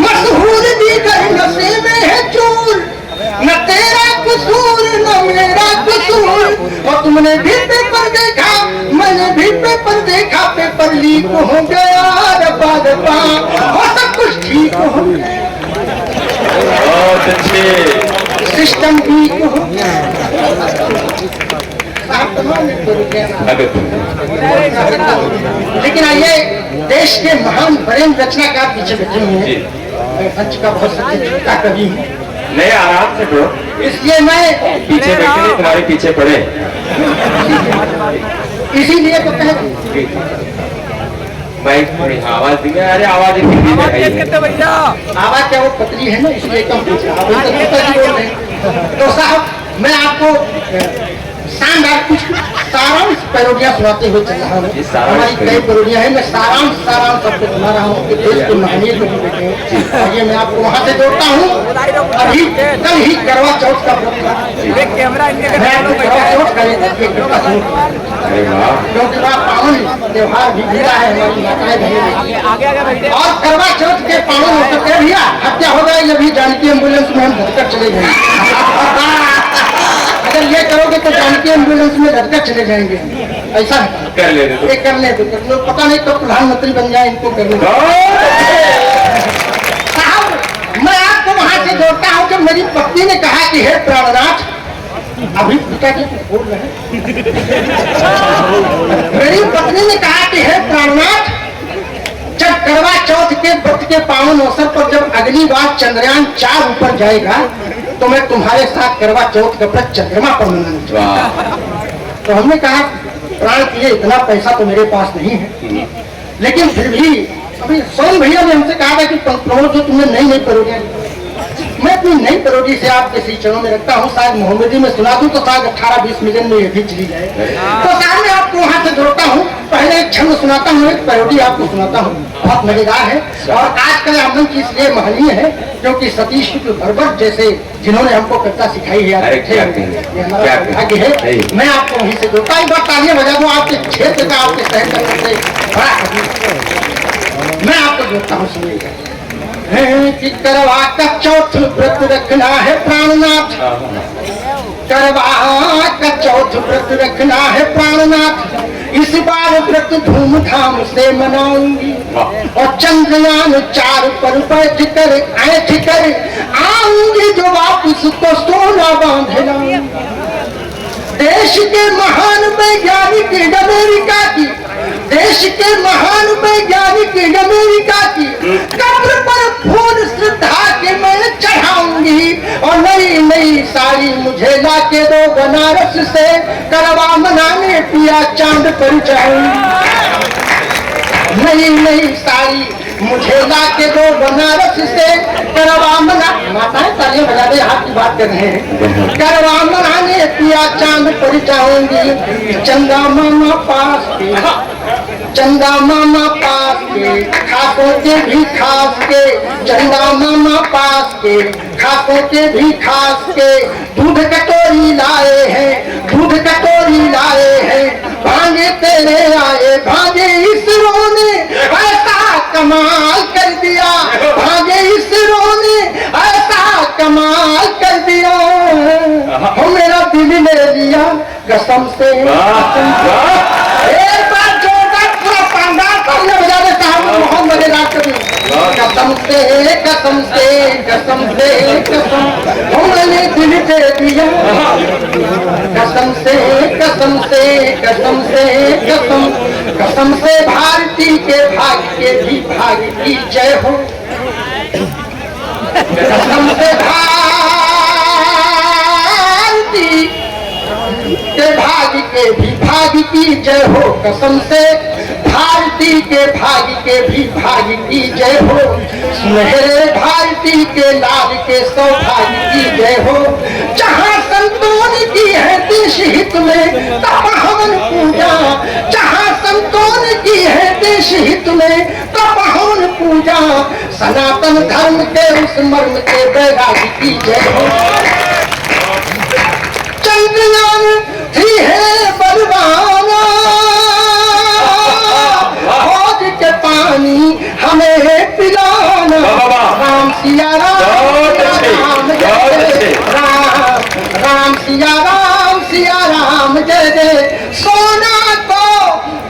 मशहूर दीगर नशे में है चूर, न तेरा कसूर न मेरा कसूर। और तुमने भी पेपर देखा, मैंने भी पेपर देखा, पेपर लीक हो गया रब्बा रब्बा, और सब कुछ ठीक हो गया, सिस्टम वीक हो गया। लेकिन आइए, देश के महान वरेण्य रचनाकार पीछे बैठे हुए हैं। मैं मंच का बहुत सच्चा कवि हूँ। नहीं, आराम से ब्रो, इसलिए मैं पीछे बैठे नहीं, तुम्हारे पीछे पड़े, इसीलिए तो कह भाई थोड़ी आवाज देंगे। अरे आवाज भैया, आवाज क्या वो पतली है ना, इसलिए कम पूछ रहा हूँ। तो साहब, मैं आपको शानदार कुछ सारांश पैरोडियां सुनाते हुए चल रहा हूँ। हमारी कई पैरोडियां हैं, मैं सारांश सबको सुना रहा हूँ कि देश को महानीय को भी बैठे हैं। आइए मैं आपको वहाँ से जोड़ता हूँ। अभी कल ही करवा चौथ का व्रत था, मैं आपको करवा चौथ का क्योंकि बड़ा पावन त्योहार भी बीता है हमारी माताएं बहनें। और करवा चौथ के पावन अवसर पर भैया हत्या हो गई, अभी जानकी एम्बुलेंस में हम धरकर चले गए। अगर ये करोगे तो जानकी एम्बुलेंस में धरकर चले जाएंगे, ऐसा कर ले दो। पता नहीं तो प्रधानमंत्री बन जाए इनको करने। साहब, मैं आपको वहां से जोड़ता हूँ कि मेरी पत्नी ने कहा कि हे प्राणनाथ, अभी पिताजी बोल रहे हैं, मेरी पत्नी ने कहा कि हे प्राणनाथ, जब करवा चौथ के व्रत के पावन अवसर पर जब अगली बार चंद्रयान 4 ऊपर जाएगा तो मैं तुम्हारे साथ करवा चौथ का व्रत चंद्रमा पर मनाना चाहूंगा। तो हमने कहा प्राण के लिए इतना पैसा तो मेरे पास नहीं है, लेकिन फिर भी अभी सोन भैया ने हमसे कहा था कि प्रमोद जो तुमने नई पैरोडियां, मैं अपनी नई पैरोडी से आपके श्री चरणों में रखता हूँ। शायद मोहम्मदी में सुना दूं तो शायद 18-20 मिलियन में ये भी चली जाए। तो साहब मैं आपको वहां से जोड़ता हूँ। पहले एक छंद सुनाता हूँ, एक पैरोडी आपको सुनाता हूँ, बहुत मजेदार है। और आज का आमन की इसलिए महनीय है क्योंकि सतीश शुक्ल भरभट जैसे जिन्होंने हमको कविता सिखाई है, ये हमारा भाग्य है। मैं आपको वहीं से जोड़ता हूँ। एक बार तालियां बजा दो आपके क्षेत्र का, आपके शहर करने से बड़ा कवि मैं आपको जोड़ता हूँ, सुनिएगा। कि करवा का चौथ व्रत रखना है प्राणनाथ, करवा का चौथ व्रत रखना है प्राणनाथ, इस बार व्रत धूमधाम से मनाऊंगी और चंद्रयान 4 पर बैठ कर ऐठ कर आऊंगी, जो वापस को सोना बांध लाऊंगी। देश के महान वैज्ञानिक अमेरिका की, देश के महान वैज्ञानिक अमेरिका की कब्र पर फूल श्रद्धा के मैं चढ़ाऊंगी और नई नई साड़ी मुझे लाके दो बनारस से, करवा मनाने पिया चांद पर जाऊंगी। नई नई साड़ी मुझे लाके दो बनारस से, करवा मना, माताएं तालियां बजा दे, हाथ की बात कर रहे हैं। करवा मनाने पिया चांद पर जाऊंगी, चंदा मामा पास के, चंदा मामा पास के, खासों के भी खास के, चंदा मामा पास के, खासों के भी खास के, दूध कटोरी लाए हैं, दूध कटोरी लाए हैं, भांजे तेरे आए, भांजे इसरो ने ऐसा कमाल कर दिया, भांजे इसरो ने ऐसा कमाल कर दिया, हो मेरा दिल ले लिया कसम से। एक बार जोरदार पूरा शानदार तालियां बजा दे साहब, बहुत मजेदार कभी। कसम से कसम से कसम से कसम, हो मैंने दिल दे दिया कसम से कसम से कसम से कसम, कसम से भारती के भाग्य के भी भाग्य की जय हो, कसम से भारती के भाग्य के भी भाग्य की जय हो, कसम से भारती के भाग्य के भी भाग्य की जय हो, सुनहरे भारती के लाल के सौभाग्य की जय हो। जहाँ संतों ने की है देश हित में तपहवन पूजा, जहाँ संतों ने की है देश हित में तपहवन पूजा, सनातन धर्म के उस मर्म के वैराग्य की जय हो। चंद्रयान 3 है बलवाना, खोज के पानी हमें पिलाना। राम सिया राम राम जय जय राम, राम सिया राम जय जय। सोना को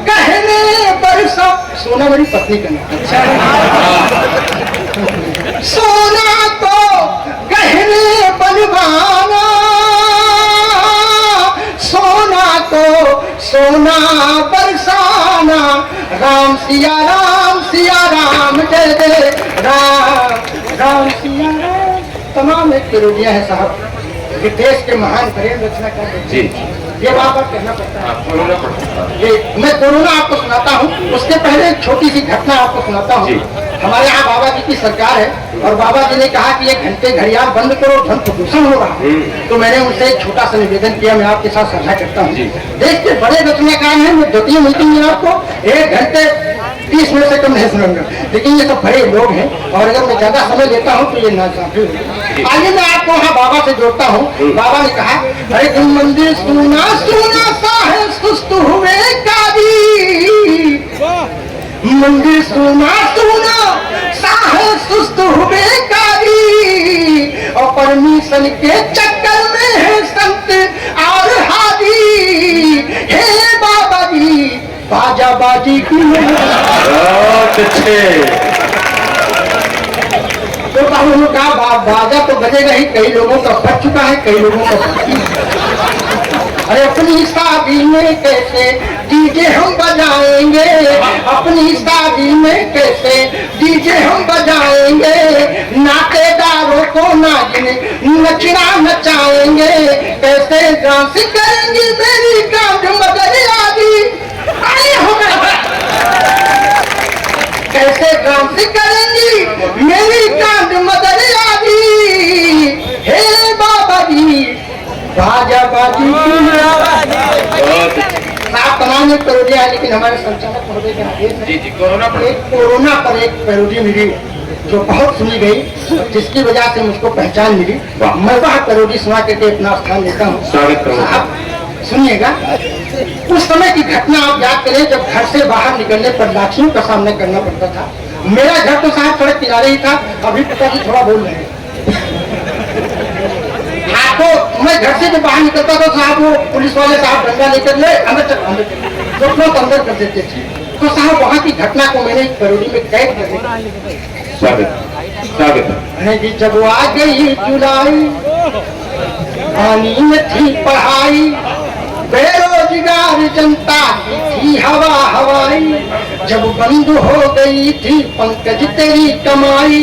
कहने बरसा, सोना मेरी पत्नी का नाम। सोना को कहने बनवाना, सोना को सोना बरसाना। राम सिया राम जय जय राम, राम सिया राम। तमाम एक पेरोडियां हैं साहब, ये देश के महान प्रेम रचना कर जी ये वहां पर कहना पड़ता है। बोलना पड़ता है। ये मैं कोरोना आपको सुनाता हूँ, उसके पहले एक छोटी सी घटना आपको सुनाता हूँ। हमारे यहाँ बाबा जी की सरकार है और बाबा जी ने कहा कि 1 घंटे घड़ियाल बंद करो, ध्वनि प्रदूषण हो रहा है। तो मैंने उनसे एक छोटा सा निवेदन किया, मैं आपके साथ साझा करता हूँ। देश के बड़े रचनाकार हैं, मैं द्वितीय मीटिंग में आपको 1 घंटे 30 मिनट से कम नहीं सुनूंगा, लेकिन ये सब बड़े लोग हैं और अगर मैं ज्यादा समय लेता हूँ तो ये नाकाफी होगा। आइए मैं आपको वहाँ बाबा से जोड़ता हूँ। बाबा ने कहा, अरे तुम मंदिर सुना सुना सा है सुस्त हुए काजी, मंदिर सुना सुना सा है सुस्त हुए काजी, और परमिशन के चक्कर में है संत और हाजी। हे बाबा जी बाजा बाजी की बहुत अच्छे। तो उन्होंने कहा बाजा तो बजेगा ही, कई लोगों का बज चुका है, कई लोगों का बाकी है। अरे अपनी शादी में कैसे डीजे हम बजाएंगे, अपनी शादी में कैसे डीजे हम बजाएंगे, नातेदारों को नाचने नचना नचाएंगे, कैसे डांस करेंगी मेरी कांड मगर आदि। कैसे डांस करेंगी मेरी कांड मदर आदि। हे बाबा जी बाजा बाजी। आप तमाम एक पैरोडियां है, लेकिन हमारे संचालक महोदय के आदेश जी कोरोना पर एक पैरोडी मिली जो बहुत सुनी गई, जिसकी वजह से मुझको पहचान मिली। मैं वह पैरोडी सुना करके अपना स्थान लेता हूँ। आप सुनिएगा, उस समय की घटना आप याद करें जब घर से बाहर निकलने पर लाठियों का सामना करना पड़ता था। मेरा घर तो साहब सड़क किनारे ही था, अभी पिताजी थोड़ा बोल रहे हैं। हाँ, तो मैं घर से जब बाहर निकलता था साहब, वो पुलिस वाले साहब डंडा लेकर ले अंदर कर देते थे। तो साहब वहाँ की घटना को मैंने एक पैरोडी में कैद कर दिया। स्वागत। जब आ गई जुलाई, पानी में थी पढ़ाई, बेरोजगार जनता की थी हवा हवाई, जब बंद हो गई थी पंकज तेरी कमाई,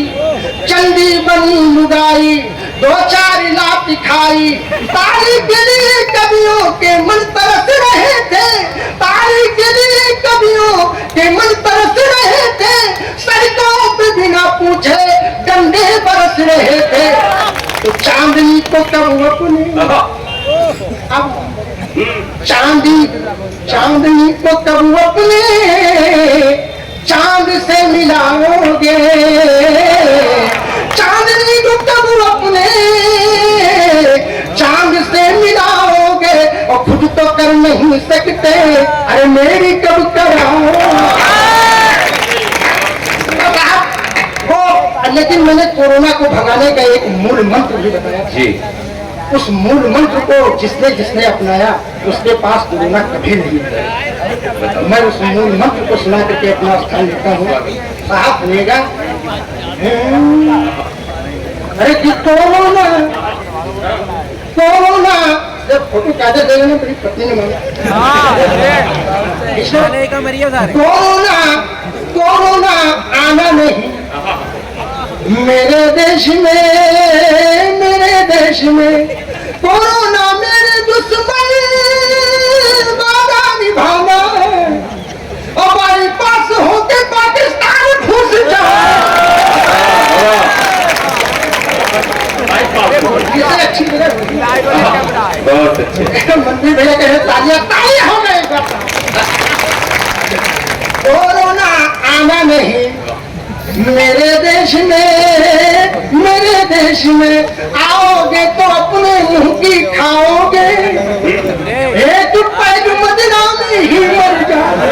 चंदी बनी लुगाई 2-4 लाख खाई, तारी के लिए कवियों के मन तरस रहे थे, तारी के लिए कवियों के मन तरस रहे थे, सड़कों पे बिना पूछे डंडे बरस रहे थे। तो चांदनी को कब अपने अब चांदनी को कब अपने चांद से मिलाओगे, चांदनी को कब अपने चांद से मिलाओगे, और खुद तो कर नहीं सकते, अरे मेरी कब कराओ। लेकिन मैंने कोरोना को भगाने का एक मूल मंत्र भी बताया जी। उस मूल मंत्र को जिसने अपनाया उसके पास कोरोना कभी नहीं है। मैं उस मूल मंत्र को सुना करके अपना स्थान लेता हूँ। साहब सुनिएगा, अरे कि कोरोना जब फोटो कागज दे रहे मेरी पत्नी ने मांगा, कोरोना आना नहीं मेरे देश में, कोरोना मेरे दुश्मन वादा निभाना, और बाईपास होके पाकिस्तान घुस जाए। अच्छी बहुत अच्छे मंदिर भैया कहे तालियां हो गए। कोरोना आना नहीं मेरे देश में, आओगे तो अपने मुंह की खाओगे, एक पैर बदनामी ही मर जाओगे।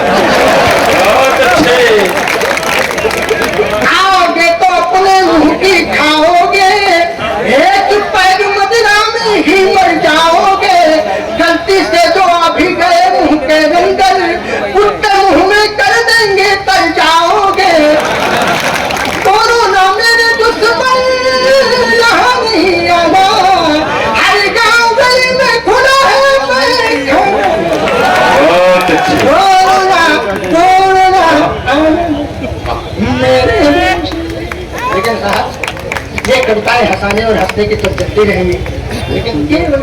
कविताएं हंसाने और हंसने की तो चलती रहेंगी, लेकिन केवल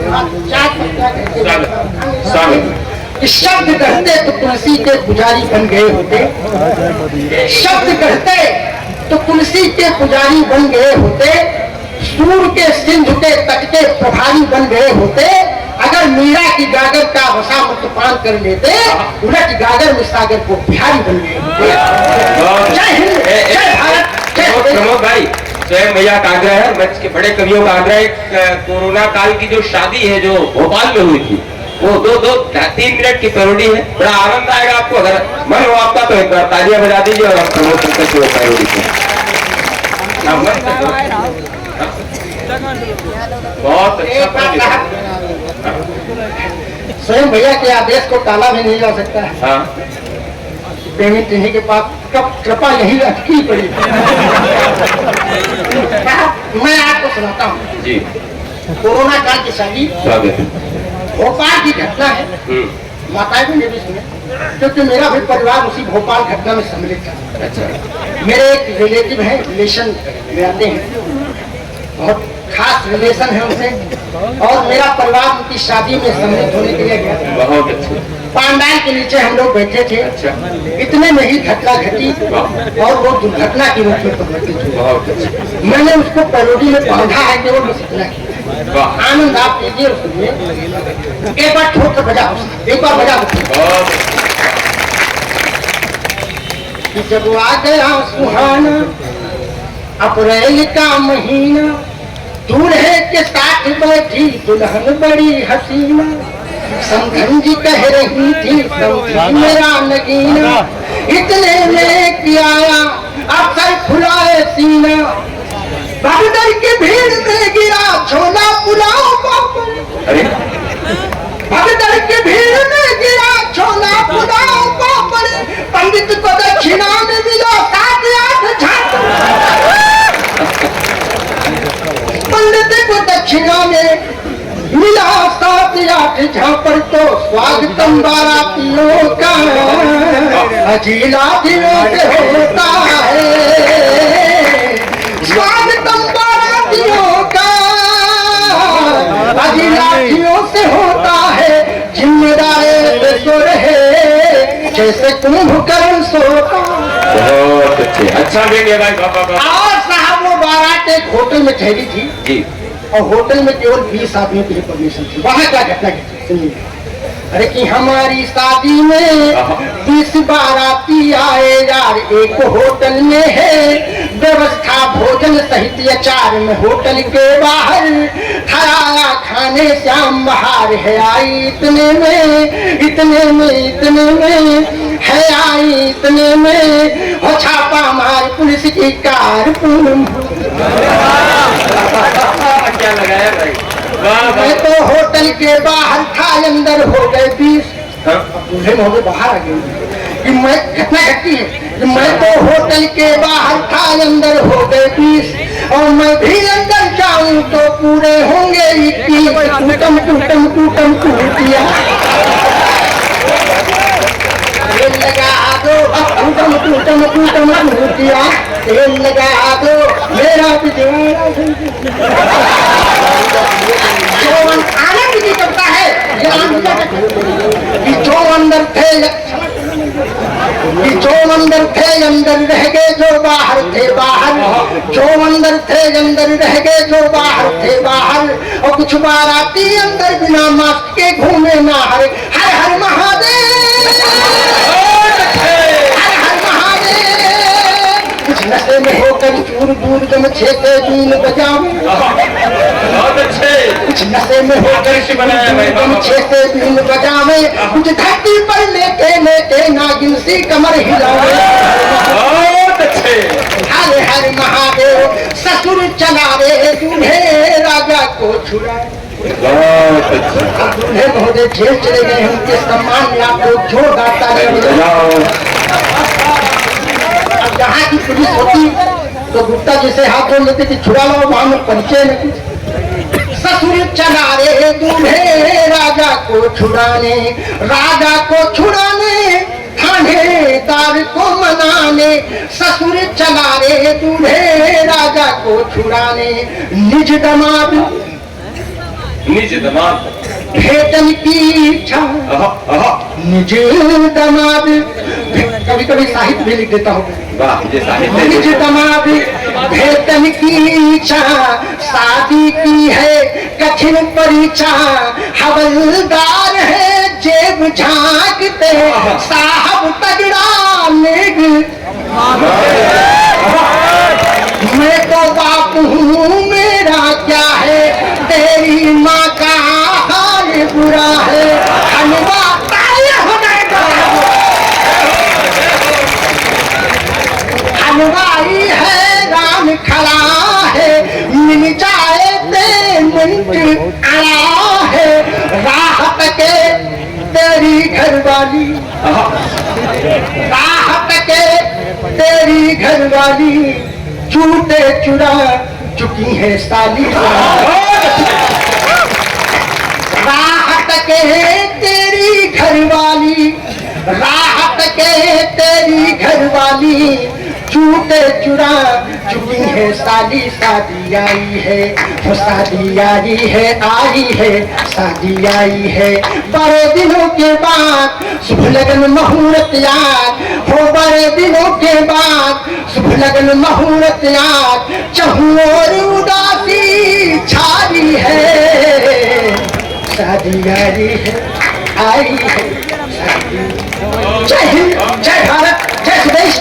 चार पंक्तियां कहते शब्द कहते तो तुलसी के पुजारी बन गए होते, शब्द कहते तो तुलसी के पुजारी बन गए होते, सूर के सिंधु के तट के प्रभारी बन गए होते, अगर मीरा की गागर का वसा मुतपान कर लेते, उलट गागर में सागर को बिहारी बन गए होते। जय हिंद, जय भारत, जय प्रमोद भाई, स्वयं भैया का आग्रह है, मंच के बड़े कवियों का आग्रह है, कोरोना काल की जो शादी है जो भोपाल में हुई थी, वो 2-3 मिनट की पैरोडी है, बड़ा आनंद आएगा आपको। अगर मन हो आपका तो एक बार तालियां बजा दीजिए और हम प्रमोद करते हुए पैरोडी को। बहुत अच्छा। स्वयं भैया के आदेश को टाला भी नहीं जा सकता है। हाँ, पेमेंट इन्हीं के पास कब कृपा यही अटकी पड़ी। मैं आपको सुनाता हूँ जी, कोरोना काल की शादी स्वागत है। भोपाल की घटना है, माताएं भी भी सुने, क्योंकि मेरा भी परिवार उसी भोपाल घटना में सम्मिलित था। अच्छा, मेरे एक रिलेटिव हैं, रिलेशन में आते हैं, बहुत खास रिलेशन है उनसे, और मेरा परिवार उनकी शादी में सम्मिलित होने के लिए गया। बहुत अच्छा। पांडाल के नीचे हम लोग बैठे थे, अच्छा, इतने में ही घटना घटी और वो दुर्घटना की रूप में परिवर्तित हुई। बहुत अच्छा। मैंने उसको पैरोडी में बांधा है केवल बस इतना ही। आनंद आप लीजिए उसमें, एक बार ठोक कर बजा, एक बार बजा। जब आ गया सुहाना अप्रैल का महीना, दूल्हे के साथ बैठी दुल्हन बड़ी हसीना, समधन जी कह रही थी समझी मेरा नगीना, इतने में किया अक्सर फुलाए सीना, भगदड़ की भीड़ में गिरा छोला पुलाव पापड़, भगदड़ की भीड़ में गिरा छोला पुलाव पापड़, पंडित को दक्षिणा में मिला 7-8 झापड़, पंडित को दक्षिणा में मिला 7-8 झापड़, तो स्वागतम बारातियों का अजीलातियों से होता है, स्वागतम बारातियों का अजीलातियों से होता है, जिम्मेदार सो रहे जैसे कुंभकर्ण सोता। बहुत अच्छे, अच्छा देंगे भाई। और साहब वो बारात एक होटल में ठहरी थी जी, और होटल में केवल 20 आदमियों के लिए परमिशन थी। वहां क्या घटना घटी सुनिए। अरे कि हमारी शादी में 20 बाराती आए यार, एक होटल में है व्यवस्था भोजन सहित अचार में, होटल के बाहर खराया खाने श्याम बहार है आई, इतने में इतने में इतने में है आई, इतने में हो छापा मार पुलिस की कार पूनम। क्या लगाया भाई, मैं तो होटल के बाहर था, अंदर हो गए 20, दूल्हे में हो गए बाहर आ गए। कि मैं घटना घटती है कि मैं तो होटल के बाहर था, अंदर हो गए 20, और मैं भी अंदर जाऊं तो पूरे होंगे 21, टूटम टूटम टूटम टूटिया तेल लगा दो, टूटम टूटम टूटम टूटिया तेल लगा दो, मेरा पिछवाड़ा जो आनंद की करता है, ये आनंद कि जो अंदर थे कि जो अंदर थे अंदर रह गए, जो बाहर थे बाहर, जो अंदर थे अंदर रह गए, जो बाहर थे बाहर, और कुछ बाराती अंदर बिना मास्क के घूमे माहर। हर हर महादेव, हर हर महादेव। कुछ नशे में होकर चूर दूर जम 6 से 3 बजावे, बहुत अच्छे, कुछ नशे में होकर 6 से 3 बजावे, कुछ धरती पर लेके लेके नागिन सी कमर हिलावे। बहुत अच्छे। हर हर महादेव, ससुर चलावे दूल्हे राजा को छुड़ाए। बहुत अच्छे। अब दूल्हे महोदय जेल चले गए हैं, उनके सम्मान में आप लोग जोरदार तालियां बजाओ। अब यहाँ की पुलिस होती तो गुप्ता जी से हाथ जोड़ लेते कि छुड़ा लो, वहां में परिचय में कुछ। ससुर चला रे दूल्हे राजा को छुड़ाने, राजा को छुड़ाने, थानेदार को मनाने, ससुर चला रे दूल्हे राजा को छुड़ाने। निज दमाद भेटन की इच्छा, निज दमाद, कभी कभी साहित्य भी लिख देता हूँ। निज दमाद भेटन की इच्छा, शादी की है कठिन परीक्षा। हवलदार है जेब झांकते, साहब तगड़ा नेग। मैं तो बाप हूँ, मेरा क्या है, तेरी माँ का हाल बुरा है। हलवा तालियां हो जाएगा, हलवाई है राम खड़ा है, मिल जाए ते मिनट आया है। राहत के तेरी घरवाली, राहत के तेरी घरवाली, झूठे चुरा चुकी है साली। राहत के तेरी घरवाली, राहत के तेरी घरवाली, झूठे चुरा चुकी है साली। शादी आई है, वो शादी आई है, आई है शादी आई है। बड़े दिनों के बाद शुभ लगन मुहूर्त याद, हो बड़े दिनों के बाद शुभ लगन मुहूर्त याद। चहुओर उदासी छाई है, शादी आई है, आई है शादी। जय हिंद, जय भारत, जय स्वदेश।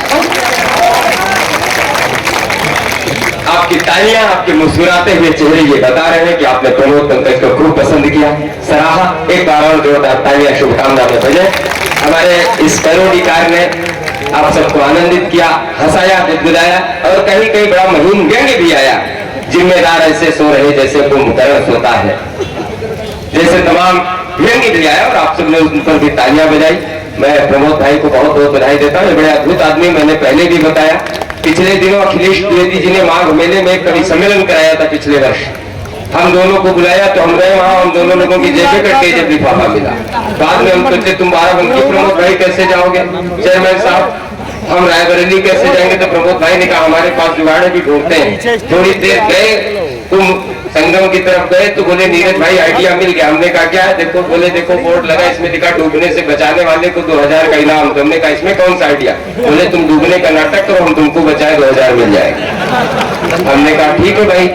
आपकी तालियां, आपके मुस्कुराते हुए चेहरे ये बता रहे हैं कि आपने प्रमोद पंकज को खूब पसंद किया, सराहा। एक बार और जोरदार तालियां शुभकामना में भेजे। हमारे इस पैरोडीकार ने आप सबको आनंदित किया, हंसाया, गुदगुदाया और कहीं कहीं बड़ा महीन व्यंग्य भी आया। जिम्मेदार ऐसे सो रहे जैसे कुंभकर्ण सोता है, जैसे तमाम व्यंग्य भी आया और आप सबने उन पर भी तालियां बजाई। मैं प्रमोद भाई को बहुत बहुत बधाई देता हूँ। बड़े अद्भुत आदमी, मैंने पहले भी बताया। पिछले दिनों अखिलेश द्विवेदी जी ने माघ मेले में एक कवि सम्मेलन कराया था पिछले वर्ष। हम दोनों को बुलाया तो हम गए वहां, हम दोनों लोगों की जेबें कट गई जब लिफाफा मिला। बाद में हम सोचे तुम 12 प्रमोद भाई कैसे जाओगे, चेयरमैन साहब हम रायबरेली कैसे जाएंगे। तो प्रमोद भाई ने कहा हमारे पास जुगाड़ भी ढूंढते हैं। थोड़ी देर गए, तुम संगम की तरफ गए तो बोले नीरज भाई आइडिया मिल गया। हमने कहा क्या है, देखो बोले देखो बोर्ड लगा, इसमें लिखा डूबने से बचाने वाले को 2000 का इनाम। तो हमने कहा इसमें कौन सा आइडिया, बोले तुम डूबने का नाटक करो, हम तुमको बचाए 2000 मिल जाएगा। हमने कहा ठीक है भाई।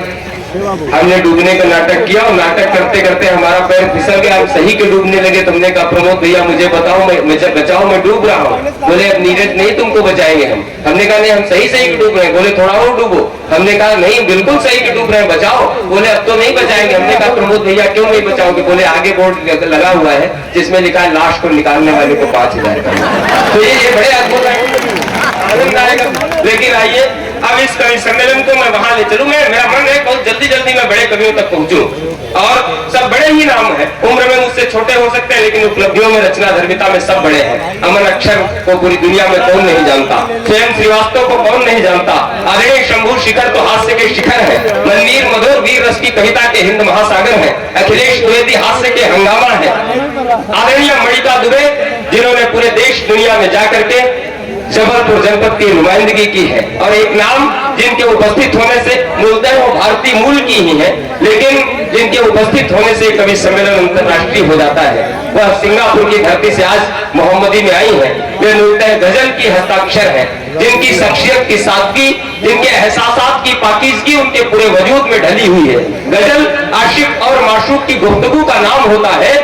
हमने डूबने का नाटक किया और नाटक करते करते हमारा पैर फिसल गया, हम सही के डूबने लगे। तुमने कहा प्रमोद भैया मुझे बताओ, मुझे बचाओ, मैं डूब रहा हूँ। बोले अब नीरज नहीं तुमको बचाएंगे हम। हमने कहा नहीं हम सही सही के डूब रहे हैं। बोले थोड़ा और डूबो। हमने कहा नहीं बिल्कुल सही के डूब रहे हैं, बचाओ। बोले अब तो नहीं बचाएंगे। हमने कहा प्रमोद भैया क्यों नहीं बचाओगे। बोले आगे बोर्ड लगा हुआ है जिसमें लिखा है लाश को निकालने वाले को 5000 का। तो ये बड़े अद्भुत है, आनंद आएगा। लेकिन आइए अब इस कवि सम्मेलन को मैं वहां ले चलूं। मेरा मन है बहुत जल्दी जल्दी मैं बड़े कवियों तक पहुंचूं और सब बड़े ही नाम है। उम्र में मुझसे छोटे हो सकते हैं लेकिन उपलब्धियों में, रचना धर्मिता में सब बड़े हैं। अमन अक्षर को पूरी दुनिया में कौन नहीं जानता, स्वयं श्रीवास्तव को कौन नहीं जानता। आदरणीय शंभू शिखर तो हास्य के शिखर है, मनवीर मधुर वीर रस की कविता के हिंद महासागर है। अखिलेश द्विवेदी हास्य के हंगामा है। आदरणीय मणिका दुबे जिन्होंने पूरे देश दुनिया में जाकर के जबलपुर जनपद की नुमाइंदगी की है और एक नाम जिनके उपस्थित होने से मूलतः वो भारतीय मूल की ही है लेकिन जिनके उपस्थित होने से कवि सम्मेलन अंतर्राष्ट्रीय हो जाता है। वह सिंगापुर की धरती से आज मोहम्मदी में आई है। वे मूलतः गजल की हस्ताक्षर है, जिनकी शख्सियत की सादगी, जिनके एहसासात की पाकीज़गी उनके पूरे वजूद में ढली हुई है। गजल आशिक और माशूक की गुफ्तगू का नाम होता है।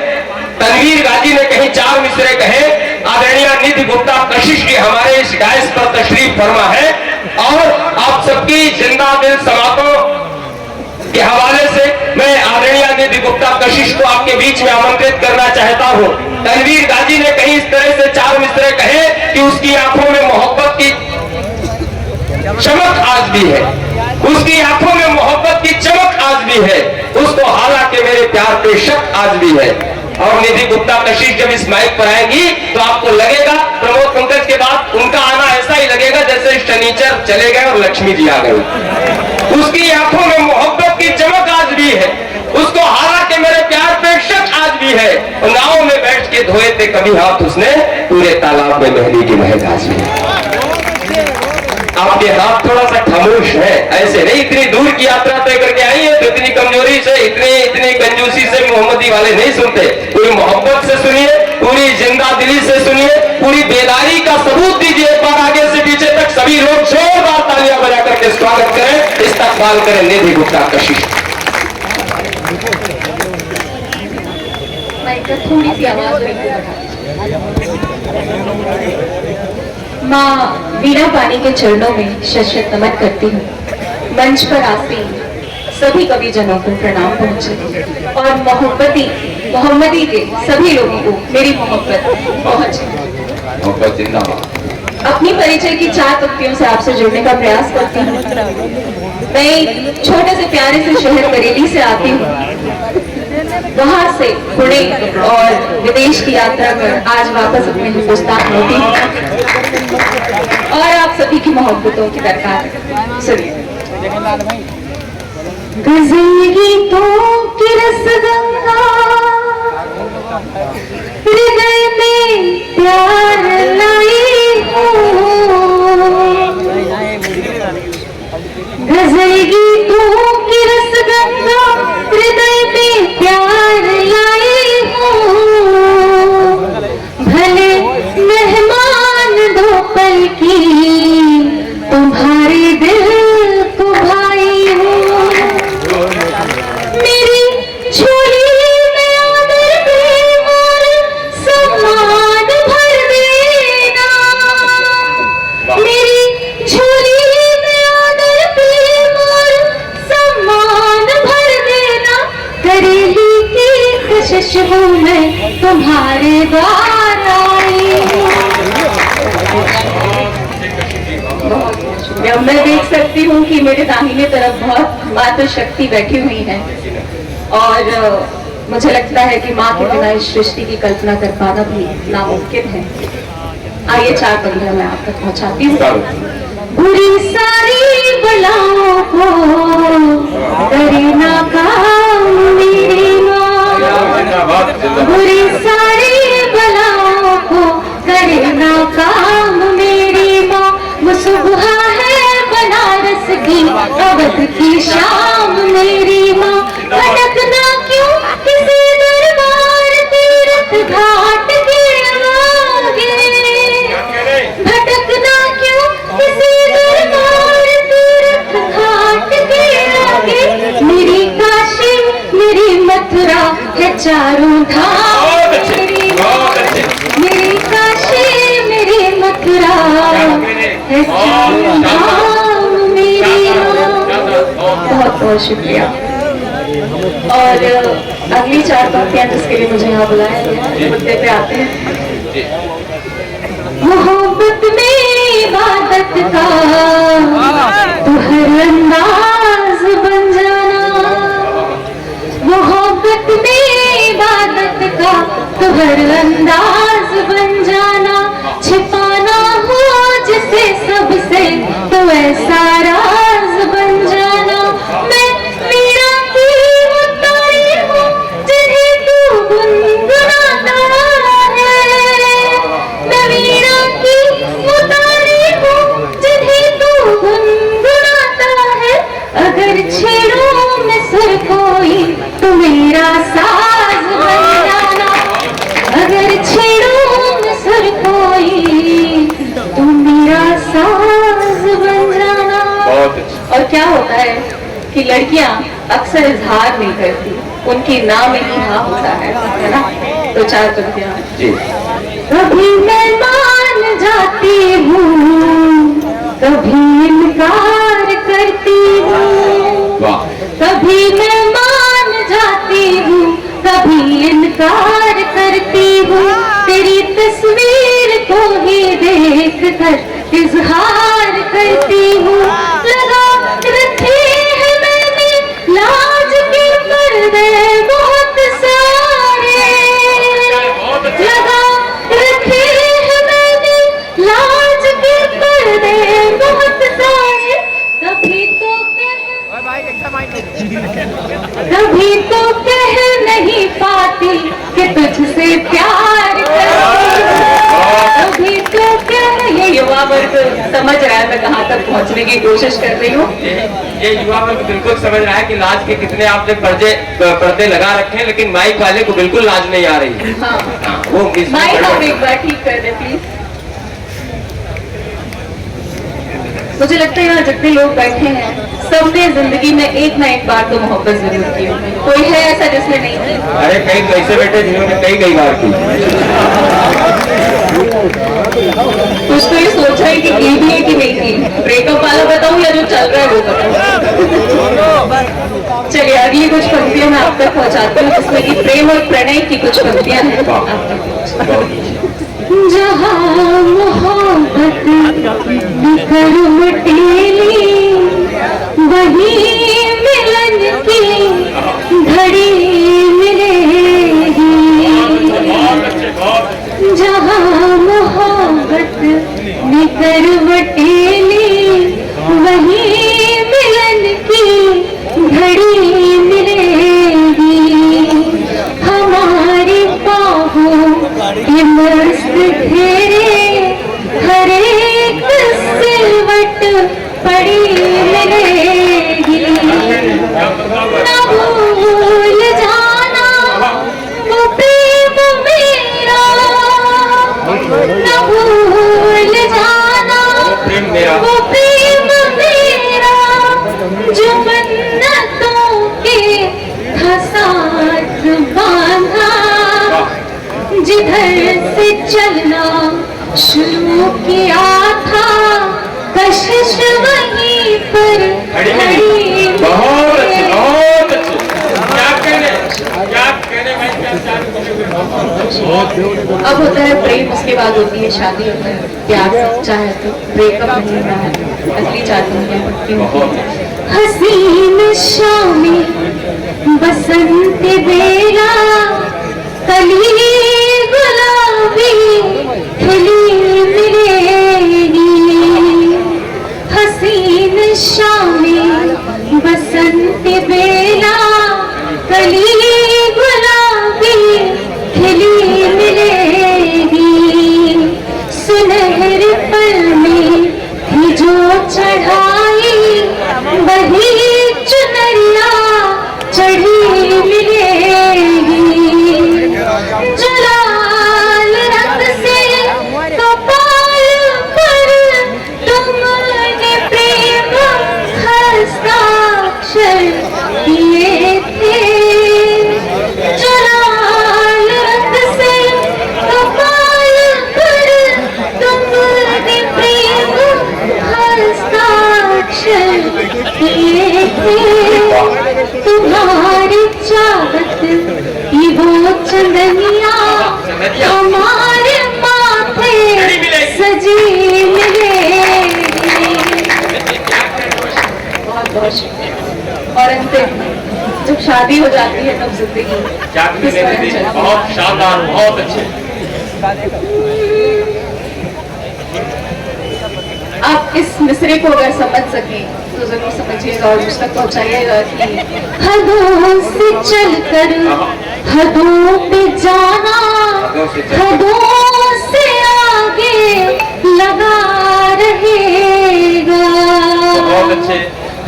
तनवीर गाजी ने कहीं 4 मिसरे कहे। आदरणीय निधि गुप्ता कशिश की हमारे इस डायस पर तशरीफ फरमा है और आप सबकी जिंदा दिल समातों के हवाले से मैं आदरणीय निधि गुप्ता कशिश को आपके बीच में आमंत्रित करना चाहता हूं। तनवीर गाजी ने कहीं इस तरह से 4 मिसरे कहे कि उसकी आंखों में मोहब्बत की चमक आज भी है, उसकी आंखों में मोहब्बत की चमक आज भी है, उसको हालांकि मेरे प्यार पे शक आज भी है। और निधि गुप्ता कशिश जब इस माइक पर आएंगी तो आपको लगेगा प्रमोद पंकज के बाद उनका आना ऐसा ही लगेगा जैसे शनिचर चले गए और लक्ष्मी जी आ गई। उसकी आंखों में मोहब्बत की चमक आज भी है, उसको हालांकि मेरे प्यार पे शक आज भी आई है, और नाव में बैठ के धोए थे कभी हाथ उसने, पूरे तालाब में मेहंदी की महक आज भी। आपके हाथ थोड़ा सा खामोश है, ऐसे नहीं, इतनी दूर की यात्रा तय करके आई है तो इतनी कमजोरी से, इतनी कंजूसी से मोहम्मदी वाले नहीं सुनते। पूरी मोहब्बत से सुनिए, पूरी जिंदा दिली से सुनिए, पूरी बेदारी का सबूत दीजिए। एक बार आगे से पीछे तक सभी लोग जोरदार तालियां बजा करके स्वागत करें, इस्तकबाल करें निधि गुप्ता कशिश। थोड़ी सी आवाज माँ वीणा पानी के चरणों में शत नमन करती हूँ। मंच पर आसीन सभी कवि जनों को प्रणाम पहुंचे और मोहम्मदी के सभी लोगों को मेरी मोहब्बत पहुंचे। मोहब्बत जिंदाबाद। अपनी परिचय की 4 पंक्तियों से आपसे जुड़ने का प्रयास करती हूँ। मैं एक छोटे से प्यारे से शहर बरेली से आती हूँ। वहां से पुणे और विदेश की यात्रा कर आज वापस अपने हिंदुस्तान लौटी हूँ और आप सभी की मोहब्बतों की दरकार सुनिए। गजल गीतों की रस गंगा हृदय में प्यार लाई हूँ। गजल गीतों की रस गंगा हृदय में प्यार लाई हूँ। भले मेहमान दो पल की तुम्हारे दिल को भाई हूँ। मेरी झोली में आदर प्रेम और सम्मान भर देना। मेरी झोली में आदर प्रेम और सम्मान भर देना। करेली की कशिश हूँ मैं तुम्हारे द्वार आई हूँ। अब मैं देख सकती हूँ कि मेरे दाहिने तरफ बहुत माता शक्ति बैठी हुई है और मुझे लगता है कि माँ के बिना इस सृष्टि की कल्पना कर पाना भी नामुमकिन है। आइए 4 पंक्तियां मैं आप तक पहुँचाती हूँ। बुरी सारी बलाओं को करे ना काम मेरी माँ। बुरी सारी बलाओं को करे ना काम मेरी माँ। वो सुबह है बनारस की अवध की शाम मेरी माँ। भटकना क्यों किसी दरबार तीर्थ घाट के आगे। भटकना क्यों किसी दरबार तीर्थ घाट के आगे। मेरी काशी मेरी मथुरा है चारों धाम मेरी काशी मेरी मथुरा है चारों धाम मेरी। बहुत बहुत शुक्रिया। और अगली 4 पंक्तियां जिसके लिए मुझे यहाँ बुलाया गया मुद्दे पे आते हैं। मोहब्बत में इबादत का तो हर अंदाज बन जाना। मोहब्बत में इबादत का तो हर अंदाज बन जाना। छिपाना हो जिसे सबसे तो ऐसा राज बन जाना। मैं वीणा की वो तारी हूँ जिन्हें तू गुनगुनाता है। मैं वीणा की वो तारी हूँ जिन्हें तू गुनगुनाता है। अगर छेड़ूं मैं सुर कोई तो मेरा साज बन जाना। अगर छेड़ूं मैं सुर कोई तो मेरा साज बन जाना। और क्या होता है कि लड़कियां अक्सर इजहार नहीं करती, उनकी ना में ही हाँ होता है ना। तो 4 पंक्तियां। कभी मैं मान जाती हूँ कभी इनकार करती हूँ। कभी मैं मान जाती हूँ कभी इनकार करती हूँ। तेरी तस्वीर को ही देख कर इजहार करती हूँ। लगा रखे हैं मैंने लाज के पर्दे बहुत सारे। लगा रखे हैं मैंने लाज के पर्दे बहुत सारे। कभी तो कह नहीं पाती कि पहुंचने की कोशिश कर रही हूँ। ये युवा वर्ग बिल्कुल समझ रहा है कि लाज के कितने आपने पर्दे लगा रखे हैं, लेकिन माइक वाले को बिल्कुल लाज नहीं आ रही। हाँ, वो माइक आप एक बार ठीक कर दे प्लीज। मुझे लगता है यहाँ जितने लोग बैठे हैं सबने जिंदगी में एक ना एक बार तो मोहब्बत जरूर की होगी। कोई है ऐसा जिसने नहीं की? अरे कई तो ऐसे बैठे जिन्होंने कई बार की। कुछ तो ये सोचा है कि की भी है कि नहीं की। ब्रेकअप वाला बताऊं या जो चल रहा है वो बताऊं? चलिए अगली कुछ पंक्तियां मैं आप तक पहुंचाती हूँ, जिसमें कि प्रेम और प्रणय की कुछ पंक्तियां हैं। जहाँ मोहब्बत बिखर उठेली, वही मिलन की घड़ी मिलेगी। जहाँ मोहब्बत बिखर उठेली, वही मिलन की घड़ी मिलेगी। हमारी बाहों के मस्त घेरे, हर एक सिलवट पड़ी मिलेगी। न भूल जाना वो प्रेम मेरा, न भूल जाना वो प्रेम मेरा, जो मन्नतों के था साथ बांधा। जिधर से चलना शुरू किया था, कशिश वहीं पर खड़ी। बहुत अच्छे, बहुत अच्छे। क्या कहने अब होता है प्रेम, उसके बाद होती है शादी, होता है प्यार सच्चा है तो ब्रेकअप नहीं होता है, असली चाहती है। हसीन शामी बसंत बेला, कली गुलाबी खिली मिलेगी। हसीन शामी बसंत बेला, कली गुलाबी खिली मिलेगी। सुनहरे पल में भी जो चढ़ाई, वही चुनरिया चढ़ी मिलेगी। जो लाल रंग से कपाल पर तुमने प्रेम हस्ताक्षर किए थे। जो लाल रंग से कपाल पर तुमने प्रेम हस्ताक्षर किए थे। तुम्हारी चाहत की वो चंदनिया, हमारे माथे सजी मिलेगी। बहुत बहुत शुक्रिया। और अंतिम जब शादी हो जाती है तब जिंदगी किस तरह चलती है। बहुत शानदार, बहुत अच्छे। आप इस मिसरे को अगर समझ सकें तो जरूर समझिएगा और मुझ तक पहुंचाइएगा कि हदों से चलकर हदों पे जाना, हदों से आगे लगा रहेगा। बहुत अच्छे।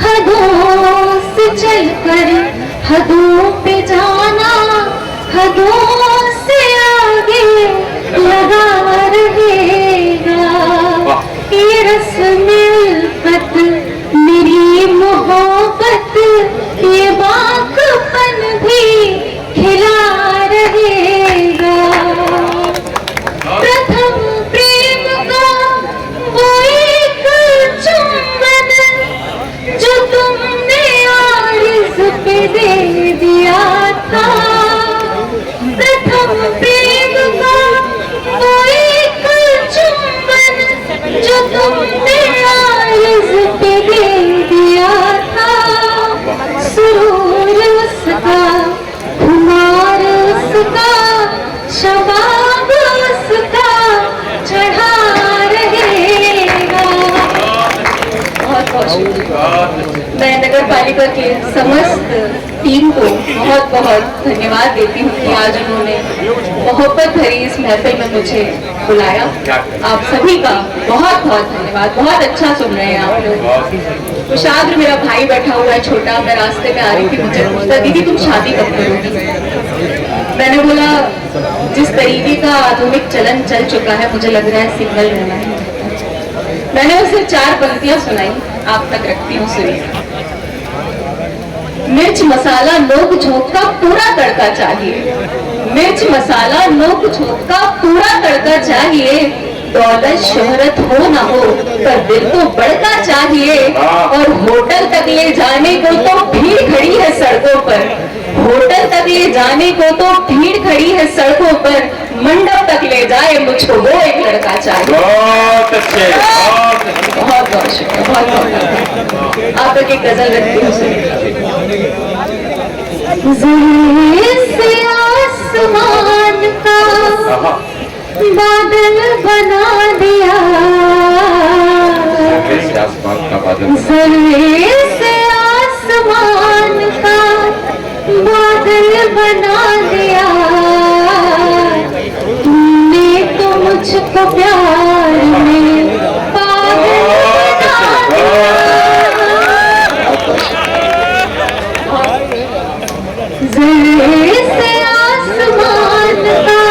हदों से चलकर हदों पे जाना, हदों से आगे लगा रहेगा। ये रस्म उल्फत मेरी मोहब्बत, ये बाकपन भी खिला रहेगा। प्रथम प्रेम का वो एक चुंबन, जो तुमने आरिज़ पे दे दिया था। प्रथम प्रेम का वो एक चुंबन, जो तुमने आरिज़ पे दे दिया था। सुरूर उसका, खुमार उसका, शबाब उसका चढ़ा रहेगा। बहुत बहुत शुक्रिया। मैं नगर पालिका के समस्त टीम को बहुत बहुत धन्यवाद देती हूँ कि आज उन्होंने मोहब्बत भरी इस महफिल में मुझे बुलाया। आप सभी का बहुत बहुत धन्यवाद। बहुत अच्छा सुन रहे हैं आप लोग। कुशाग्र मेरा भाई बैठा हुआ है छोटा, मैं रास्ते में आ रही थी, मुझे पूछता दीदी तुम शादी कब करोगी। मैंने बोला जिस तरीके का आधुनिक चलन चल चुका है मुझे लग रहा है सिंगल रहना है। मैंने उसे 4 पंक्तियां सुनाई, आप तक रखती हूँ, सुनिए। मिर्च मसाला नोक झोंक का पूरा तड़का चाहिए, मिर्च मसाला नोक झोंक का पूरा तड़का चाहिए, दौलत शोहरत हो ना हो पर दिल तो बड़का चाहिए, और होटल तक ले जाने को तो भीड़ खड़ी है सड़कों पर, होटल तक ले जाने को तो भीड़ खड़ी है सड़कों पर, मंडप तक ले जाए मुझको वो एक लड़का चाहिए। बहुत अच्छे, बहुत बहुत शुक्रिया, बहुत बहुत। आप एक गजल रखती हूँ, से आसमान का बादल बना दिया, आसमान का बादल से आसमान का बादल बना दिया, तुमने तो मुझको प्यार में पागल बना दिया। से आसमान का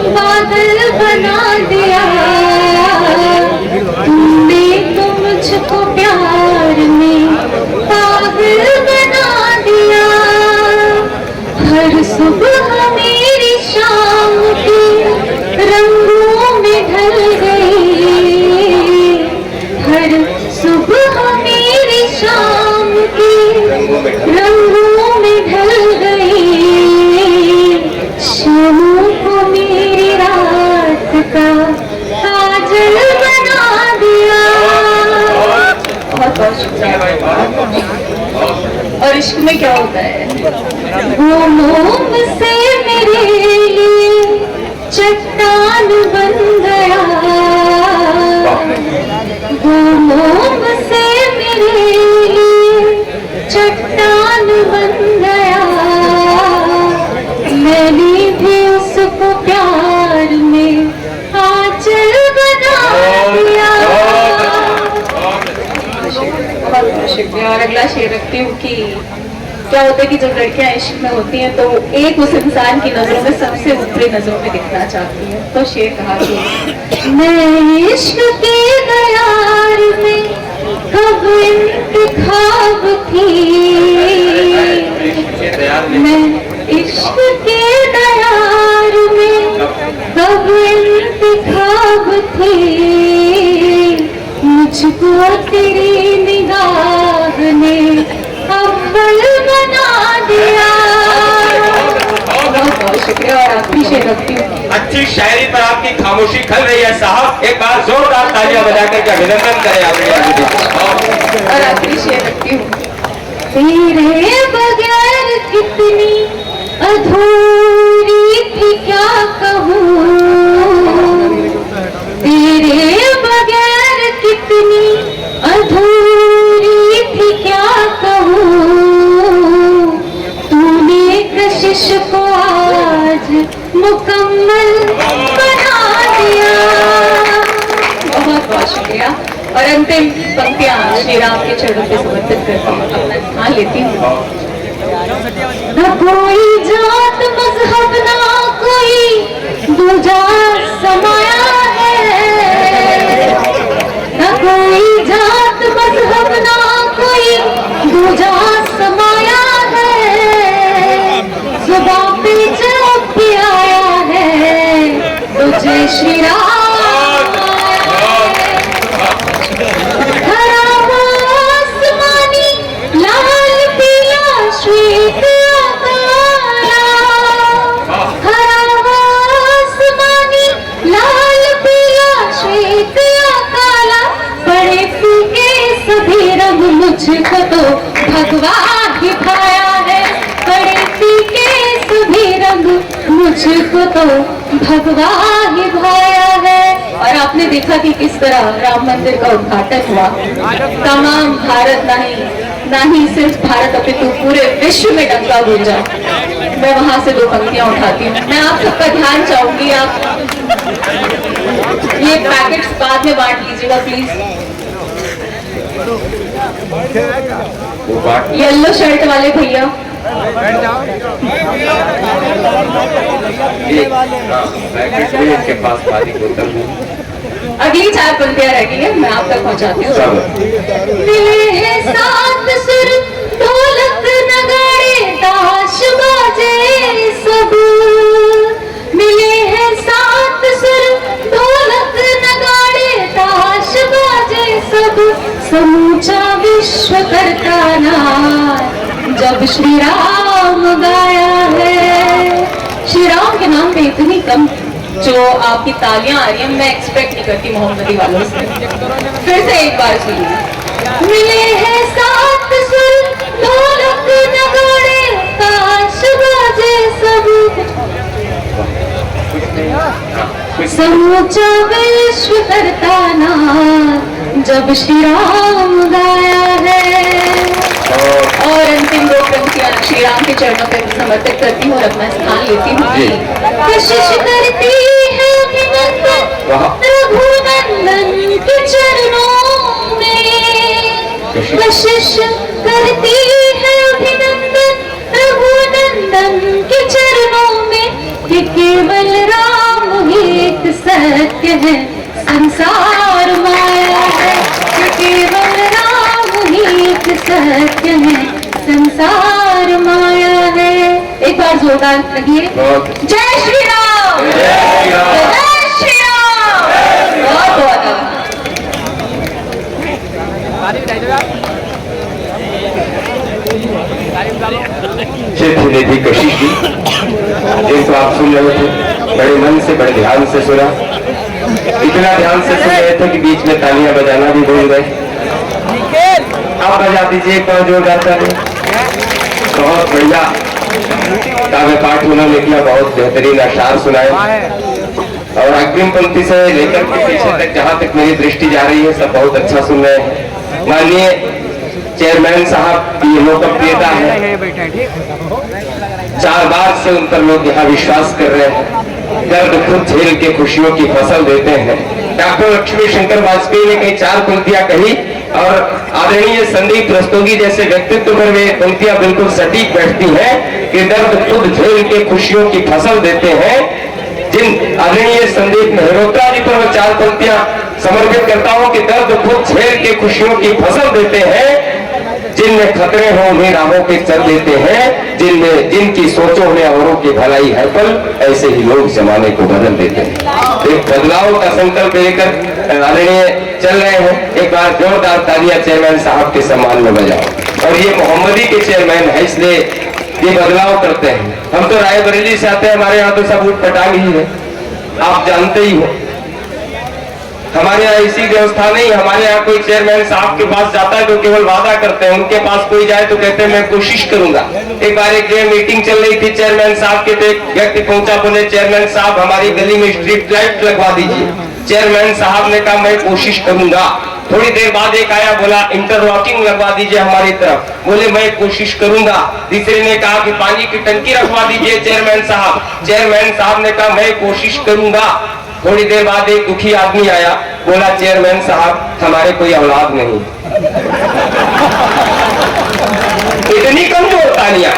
बादल बना दिया, तुमने तो मुझको प्यार में पागल बना दिया, हर सुबह मेरी शाम की रंगों में ढल गई, हर सुबह मेरी शाम की रंगों में ढल गई, शामों को मेरी रात का काजल बना दिया। बहुत बहुत शुक्रिया। और इश्क में क्या होता है, वो मोम से मेरे लिए चट्टान बन गया, वो मोम से मेरे लिए चट्टान बन गया, मैंने भी उसको प्यार में आंचल बना दिया। बहुत शुक्रिया। और अगला शेर रखती हूँ कि क्या होता है कि जब लड़कियां इश्क में होती हैं तो एक उस इंसान की नजरों में सबसे ऊपरी नजरों में दिखना चाहती है। तो शेर कहा कि मैं इश्क के दयार में कब इंतखाब थी, मैं इश्क के दयार में कब इंतखाब थी, मुझको तेरी निगाह ने अव्वल बना दिया। बहुत बहुत शुक्रिया। और आपकी शेर रखती हूँ। अच्छी शायरी पर आपकी खामोशी खल रही है साहब, एक बार जोरदार तालियां बजाकर के अभिनंदन करें आपने। और आपकी शेर रखती हूँ। तेरे बगैर कितनी अधूरी थी क्या कहूँ, तेरे बगैर कितनी अधूरी थी क्या कहूँ, तूने कशिश को आज मुकम्मल बना दिया। बहुत बहुत शुक्रिया। और अंतिम पंक्तियां श्री राम के चरणों पे समर्पित करती हूँ, अपना स्थान लेती हूँ। न कोई जात मजहब ना कोई दूजा समाया है, न कोई जात मजहब ना कोई दूजा समाया है, जुबां पे जब भी आया है तुझे श्री राम, हरा आसमानी लाल पीला श्वेत काला, हरा आसमानी लाल पीला श्वेत काला, बड़े फीके सभी रंग मुझको तो भगवान ही भाया है, बड़े फीके सभी रंग मुझको तो भगवान ही भाया है। और आपने देखा कि किस तरह राम मंदिर का उद्घाटन हुआ, तमाम भारत नहीं ना ही सिर्फ भारत अपितु पूरे विश्व में डंका गूंजा, मैं वहां से 2 पंक्तियां उठाती हूँ। मैं आप सबका ध्यान चाहूंगी, आप ये पैकेट्स बाद में बांट लीजिएगा प्लीज। येलो शर्ट वाले भैया, के पास पानी बोतल है। अगली 4 पंक्तियां रह गई है, मैं आप तक पहुंचाती हूँ। मिले हैं सात सुर, ढोलक नगाड़े ताश बाजे सब, मिले हैं सात सुर, ढोलक नगाड़े ताश बाजे सब, समूचा विश्व करता नाद जब श्री राम गाया है। श्री राम के नाम पे इतनी कम जो आपकी तालियां आ रही हैं, मैं एक्सपेक्ट नहीं करती मोहम्मदी वालों से। फिर से एक बार सुनिए। मिले हैं सात सुर, ढोलक नगाड़े ताश बाजे सब, समूचा विश्व करता नाद जब श्री राम गाया है। और अंतिम 2 पंक्तियां श्री राम के चरणों पर समर्पित करती हूँ और अपना स्थान लेती हूँ। कशिश करती है अभिनंदन रघुनंदन के चरणों में, कशिश करती है अभिनंदन रघुनंदन के चरणों में, कि केवल राम ही एक सत्य है, संसार माया है, कि केवल राम ही एक सत्य है, संसार माया है। एक बार जोरदार लगिए, जय श्री राम, जय श्री राम। बहुत बहुत निधि कशिश जी, जिनको आप सुन रहे थे, बड़े मन से बड़े ध्यान से सुना, इतना ध्यान से सुन रहे थे कि बीच में तालियां बजाना भी भूल गए। आप बजा दीजिए एक बार जोरदार ताली। बहुत बढ़िया काव्य पाठ उन्होंने किया, बहुत बेहतरीन अशार सुनाए, और अग्रिम पंक्ति से लेकर के पीछे तक जहां तक मेरी दृष्टि जा रही है सब बहुत अच्छा सुन रहे हैं। माननीय चेयरमैन साहब की लोकप्रियता है, 4 बार से उन पर लोग यहाँ विश्वास कर रहे हैं, दर्द खुद झेल के खुशियों की फसल देते हैं। डॉक्टर लक्ष्मी शंकर वाजपेयी ने कई 4 पंक्तियां कही, और आदरणीय संदीप रस्तोगी जैसे व्यक्तित्व पर वे पंक्तियां बिल्कुल सटीक बैठती हैं कि दर्द खुद झेल के खुशियों की फसल देते हैं। जिन आदरणीय संदीप मेहरोत्रा जी पर मैं 4 पंक्तियां समर्पित करता हूं कि दर्द खुद झेल के खुशियों की फसल देते हैं, जिनमें खतरे हो उन्हें राहों पे चल देते हैं, जिनमें जिनकी सोचों में औरों की भलाई है पल, ऐसे ही लोग जमाने को बदल देते हैं। एक बदलाव का संकल्प लेकर आदरणीय चल रहे हैं। एक बार जोरदार तालियां चेयरमैन साहब के सम्मान में बजाओ। और ये मोहम्मदी के चेयरमैन है, इसलिए ये बदलाव करते हैं। हम तो रायबरेली से आते हैं, हमारे यहाँ तो सब उठ पटांग ही है, आप जानते ही हो। हमारे यहाँ ऐसी व्यवस्था नहीं। हमारे यहाँ कोई चेयरमैन साहब के पास जाता है तो केवल वादा करते हैं, उनके पास कोई जाए तो कहते हैं मैं कोशिश करूंगा। एक बार एक जगह मीटिंग चल रही थी चेयरमैन साहब के, तो एक व्यक्ति पहुंचा, बोले चेयरमैन साहब हमारी गली में स्ट्रीट लाइट लगवा दीजिए। चेयरमैन साहब ने कहा मैं कोशिश करूंगा। थोड़ी देर बाद एक आया, बोला इंटरलॉकिंग लगवा दीजिए हमारी तरफ, बोले मैं कोशिश करूंगा। तीसरे ने कहा कि पानी की टंकी रखवा दीजिए चेयरमैन साहब ने कहा मैं कोशिश करूंगा। थोड़ी देर बाद एक दुखी आदमी आया, बोला चेयरमैन साहब हमारे कोई औलाद नहीं। इतनी कमजोर तालियां।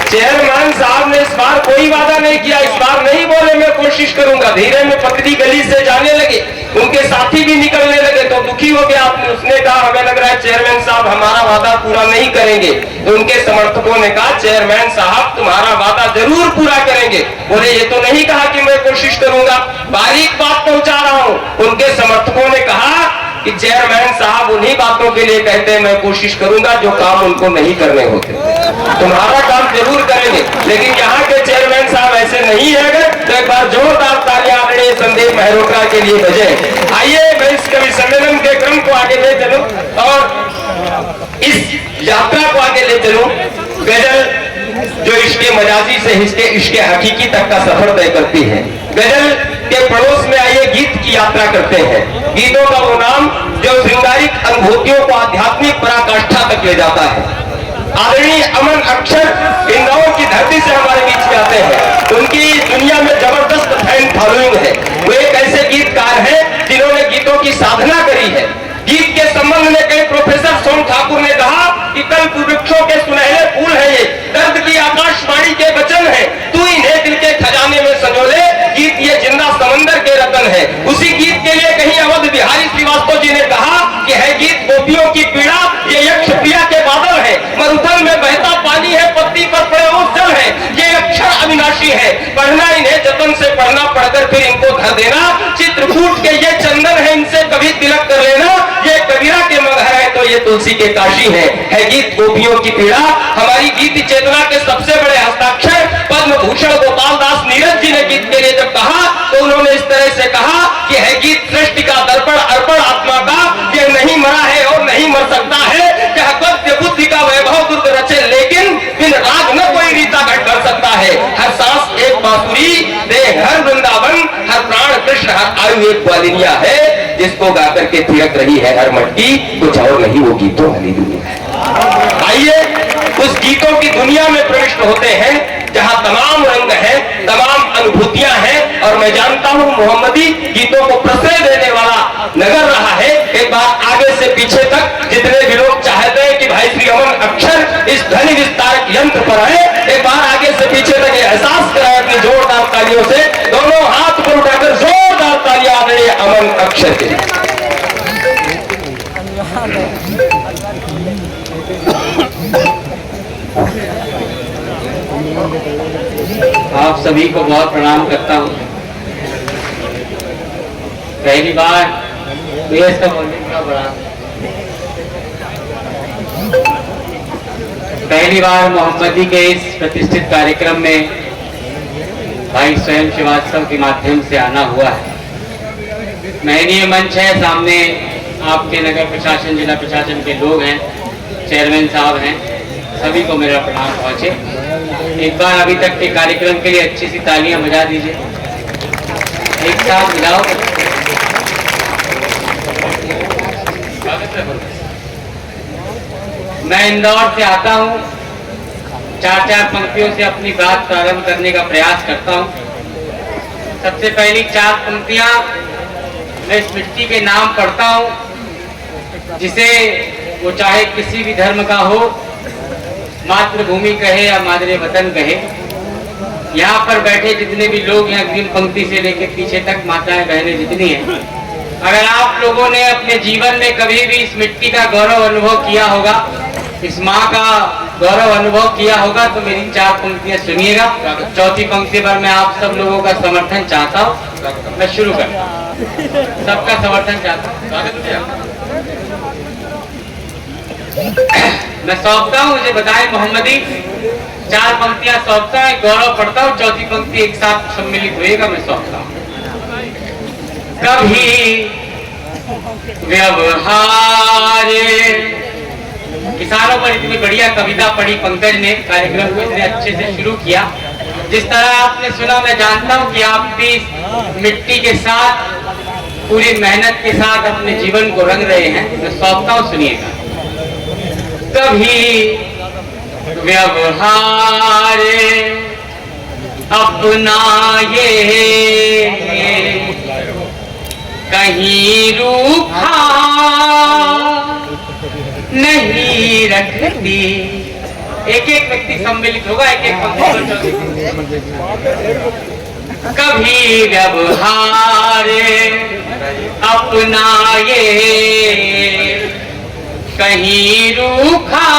चेयरमैन साहब ने इस बार कोई वादा नहीं किया, इस बार नहीं बोले मैं कोशिश करूंगा। धीरे में पतली गली से जाने लगे, उनके साथी भी निकलने लगे, तो दुखी हो गया। उसने कहा हमें लग रहा है चेयरमैन साहब हमारा वादा पूरा नहीं करेंगे। तो उनके समर्थकों ने कहा चेयरमैन साहब तुम्हारा वादा जरूर पूरा करेंगे। बोले ये तो नहीं कहा कि मैं कोशिश करूंगा, बारीक बात पहुंचा रहा हूं। उनके समर्थकों ने कहा कि चेयरमैन साहब उन्हीं बातों के लिए कहते हैं मैं कोशिश करूंगा जो काम उनको नहीं करने होते। तुम्हारा काम जरूर करेंगे, लेकिन यहाँ के चेयरमैन साहब ऐसे नहीं है। अगर तो एक बार जोरदार तालियां आदरणीय संदीप मेहरोत्रा के लिए बजे। आइए मैं इस कवि सम्मेलन के क्रम को आगे ले चलूं और इस यात्रा को आगे ले चलूं। गजल जो इश्के मजाजी से इश्के हकीकी तक का सफर तय करती है। गजल के पड़ोस में आइए गीत की यात्रा करते हैं। गीतों का वो नाम जो श्रृंगारिक अनुभूतियों को आध्यात्मिक पराकाष्ठा तक ले जाता है। आदरणीय अमन अक्षर इंदौर की धरती से हमारे बीच में आते हैं। उनकी दुनिया में जबरदस्त फैन फॉलोइंग है। वो एक ऐसे गीतकार हैं जिन्होंने गीतों की साधना करी है। गीत के संबंध में कई प्रोफेसर सोम ठाकुर ने कहा कि कल्प वृक्षों के सुनहरे फूल है ये, दर्द की आकाशवाणी के वचन है, तू इन्हें दिल के खजाने में संजोले, गीत ये जिंदा समंदर के रतन है। उसी गीत के लिए कहीं अवध बिहारी श्रीवास्तव जी ने कहा कि है गीत गोपियों की पीड़ा, ये यक्ष प्रिया के बादल है, मरुथल में बहता पानी है, पत्ती पर पड़े वो जल है, ये अक्षर अविनाशी है, पढ़ना इन्हें जतन से पढ़ना, पढ़कर फिर इनको धर देना, चित्रकूट के ये चंदन है, इनसे कभी तिलक कर लेना, ये कबीरा के मगहर है तो ये तुलसी के काशी है गीत गोपियों की पीड़ा। हमारी गीत चेतना के सबसे बड़े हस्ताक्षर पद्म भूषण गोपाल दास नीरज जी ने गीत के लिए जब कहा तो उन्होंने इस तरह से कहा कि है गीत सृष्टि का दर्पण अर्पण आत्मा का, ये नहीं मरा है और नहीं मर सकता है, क्या गद्य बुद्धि का वैभव दुर्ग रचे लेकिन बिन राग न कोई रीता घट कर सकता है। हर सांस एक बांसुरी दे हर वृंदावन, हर प्राण कृष्ण, हर आयु एक ग्वालिनिया है, जिसको गाकर के थिरक रही है हर मटकी, कुछ और नहीं वो गीतों वाली दुनिया है। आइए उस गीतों की दुनिया में प्रविष्ट होते हैं जहां तमाम रंग है, तमाम अनुभूतियां हैं, और मैं जानता हूं मोहम्मदी गीतों को प्रश्रय देने वाला नगर रहा है। एक बार आगे से पीछे तक जितने भी लोग चाहते हैं कि भाई श्री अमन अक्षर इस ध्वनि विस्तारक यंत्र पर आए, एक बार आगे से पीछे तक ये एहसास कराए अपनी जोरदार तालियों से, दोनों हाथ पर उठाकर जोरदार तालियां आ रही है अमन अक्षर के लिए। आप सभी को बहुत प्रणाम करता हूँ। पहली बार बेस का वॉल्यूम का बढ़ा, पहली बार मोहम्मदी के इस प्रतिष्ठित कार्यक्रम में भाई स्वयं श्रीवास्तव के माध्यम से आना हुआ है। महनीय मंच है, सामने आपके नगर प्रशासन जिला प्रशासन के लोग हैं, चेयरमैन साहब हैं, सभी को मेरा प्रणाम पहुंचे। एक बार अभी तक के कार्यक्रम के लिए अच्छी सी तालियां बजा दीजिए, एक साथ बजाओ। मैं इंदौर से आता हूं, चार चार पंक्तियों से अपनी बात प्रारंभ करने का प्रयास करता हूं। सबसे पहली चार पंक्तियां मैं इस मिट्टी के नाम पढ़ता हूं, जिसे वो चाहे किसी भी धर्म का हो, मातृभूमि कहे या मादरे वतन कहे। यहाँ पर बैठे जितने भी लोग हैं, अग्रिम पंक्ति से लेकर पीछे तक माताएं बहनें जितनी हैं, अगर आप लोगों ने अपने जीवन में कभी भी इस मिट्टी का गौरव अनुभव किया होगा, इस माँ का गौरव अनुभव किया होगा, तो मेरी चार पंक्तियां सुनिएगा। चौथी पंक्ति पर मैं आप सब लोगों का समर्थन चाहता हूँ। मैं शुरू करता हूँ, सबका समर्थन चाहता हूँ। मैं सौंपता हूँ, मुझे बताएं मोहम्मदी, चार पंक्तियां सौंपता हूँ, गौरव पढ़ता हूँ, चौथी पंक्ति एक साथ सम्मिलित होएगा। मैं सौंपता हूँ। कभी व्यवहार, किसानों पर इतनी बढ़िया कविता पढ़ी पंकज ने, कार्यक्रम को इतने अच्छे से शुरू किया। जिस तरह आपने सुना, मैं जानता हूँ कि आप भी मिट्टी के साथ पूरी मेहनत के साथ अपने जीवन को रंग रहे हैं। मैं सौंपता हूँ, सुनिएगा। कभी व्यवहार अपना ये कहीं रूखा नहीं रखती। एक एक व्यक्ति सम्मिलित होगा, एक एक पंक्ति। कभी व्यवहार अपना ये कहीं रूखा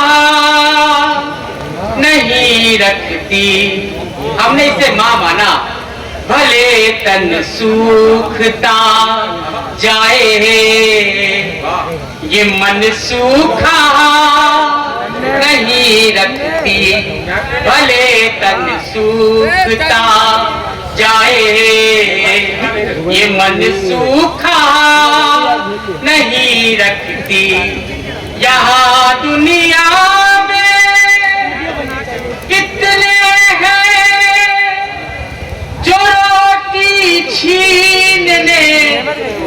नहीं रखती। हमने इसे माँ माना। भले तन सूखता जाए ये मन सूखा नहीं रखती। भले तन सूखता जाए ये मन सूखा नहीं रखती। यहाँ दुनिया में कितने हैं जो रोटी छीनने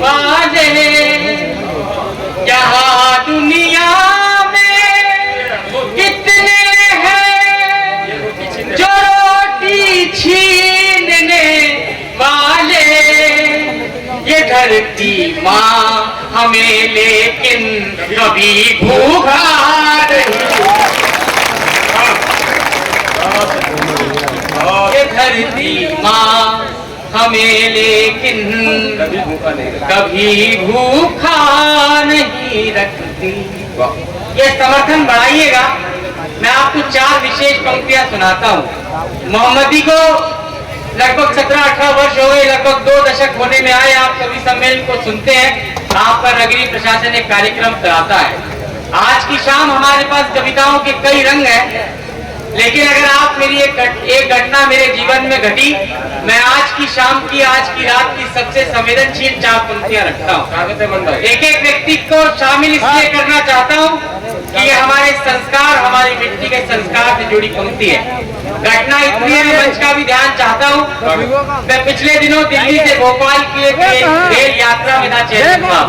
वाले, यहाँ दुनिया में कितने हैं जो रोटी छीनने वाले, ये धरती माँ हमें लेकिन कभी भूखा नहीं, ये धरती माँ हमें लेकिन कभी भूखा नहीं रखती। ये समर्थन बढ़ाइएगा। मैं आपको 4 विशेष पंक्तियां सुनाता हूँ। मोहम्मदी को लगभग 17-18 वर्ष हो गए, लगभग 2 दशक होने में आए। आप कवि सम्मेलन को सुनते हैं, आप पर नगरीय प्रशासन एक कार्यक्रम कराता है। आज की शाम हमारे पास कविताओं के कई रंग हैं, लेकिन अगर आप मेरी एक घटना मेरे जीवन में घटी, मैं आज की शाम की, आज की रात की सबसे संवेदनशील 4 पंक्तियां रखता हूँ। एक एक व्यक्ति को शामिल इसलिए करना चाहता हूँ कि ये हमारे संस्कार, हमारी मिट्टी के संस्कार से जुड़ी पंक्ति है। घटना इतनी है, मंच का भी ध्यान चाहता हूँ। मैं पिछले दिनों दिल्ली से भोपाल की एक रेल यात्रा में था, चेतन था।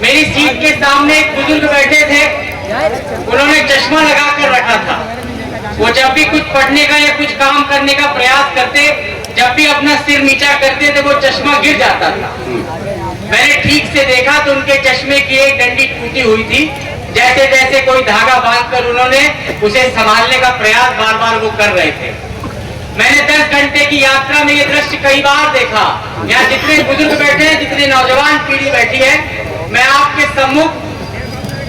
मेरी सीट के सामने एक बुजुर्ग बैठे थे, उन्होंने चश्मा लगा कर रखा था। वो जब भी कुछ पढ़ने का या कुछ काम करने का प्रयास करते, जब भी अपना सिर नीचा करते थे, वो चश्मा गिर जाता था। मैंने ठीक से देखा तो उनके चश्मे की एक डंडी टूटी हुई थी। जैसे जैसे कोई धागा बांधकर उन्होंने उसे संभालने का प्रयास बार बार वो कर रहे थे। मैंने 10 घंटे की यात्रा में ये दृश्य कई बार देखा। यहाँ जितने बुजुर्ग बैठे हैं, जितनी नौजवान पीढ़ी बैठी है, मैं आपके सम्मुख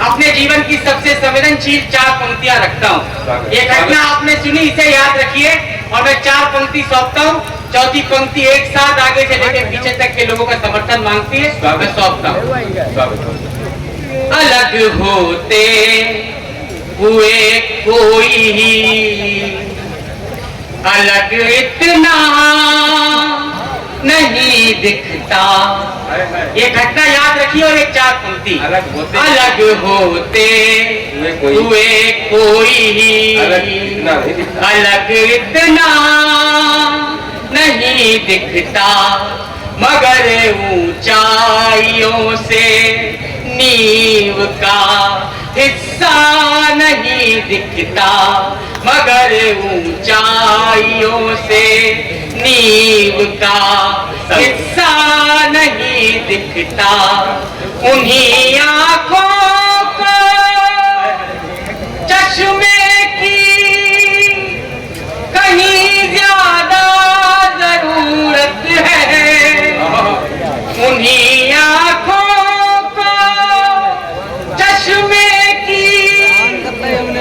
अपने जीवन की सबसे संवेदनशील 4 पंक्तियां रखता हूँ। ये घटना आपने सुनी, इसे याद रखिए, और मैं 4 पंक्ति सौंपता हूँ। चौथी पंक्ति एक साथ आगे से लेकर पीछे तक के लोगों का समर्थन मांगती है, मैं सौंपता हूँ। अलग होते हुए कोई ही अलग इतना नहीं दिखता। ये घटना याद रखिए। और एक 4 पंक्ति, अलग होते हुए कोई ही अलग इतना नहीं दिखता, मगर ऊंचाइयों से नींव का हिस्सा नहीं दिखता, मगर ऊंचाइयों से नींव का हिस्सा नहीं दिखता। उन्हीं आंखों को चश्मे की कहीं ज्यादा जरूरत है, उन्हीं आंखों को चश्मे की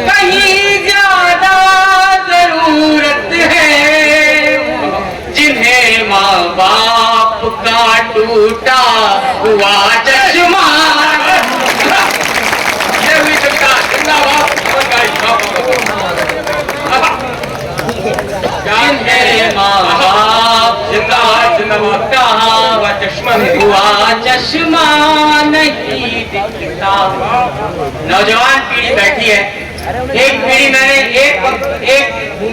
कहीं ज्यादा जरूरत है, जिन्हें माँ बाप का टूटा हुआ चश्मा, जिन्हें माँ बाप का हुआ चश्मा नहीं दिखता। नौजवान पीढ़ी बैठी है। एक पीढ़ी मैंने एक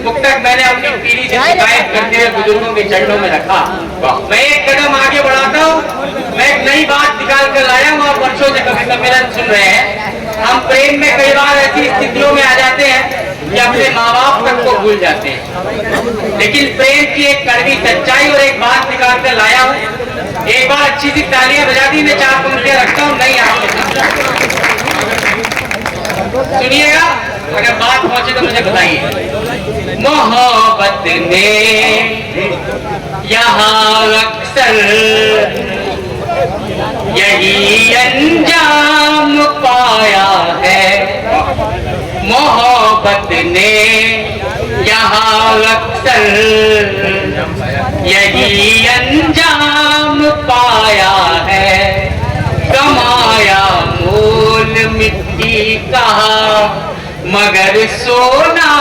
पुस्तक मैंने अपनी पीढ़ी से शिकायत करते हुए बुजुर्गों के चरणों में रखा। मैं एक कदम आगे बढ़ाता हूँ। मैं एक नई बात निकाल कर लाया हूँ। आप वर्षों से कवि सम्मेलन सुन रहे हैं। हम प्रेम में कई बार ऐसी स्थितियों में आ जाते हैं कि अपने माँ बाप तक को भूल जाते हैं, लेकिन प्रेम की एक कड़वी सच्चाई और एक बात निकाल कर लाया हूँ। एक बार अच्छी सी तालियां बजा दी। मैं 4 पंक्तियां रखता हूँ, नहीं आपके सुनिएगा। अगर बात पहुंचे तो मुझे बताइए। मोहब्बत ने यहाँ अक्सर यही अंजाम पाया है, मोहब्बत ने यहाँ अक्सर यही अंजाम पाया है, कमाया मोल मिट्टी का मगर सोना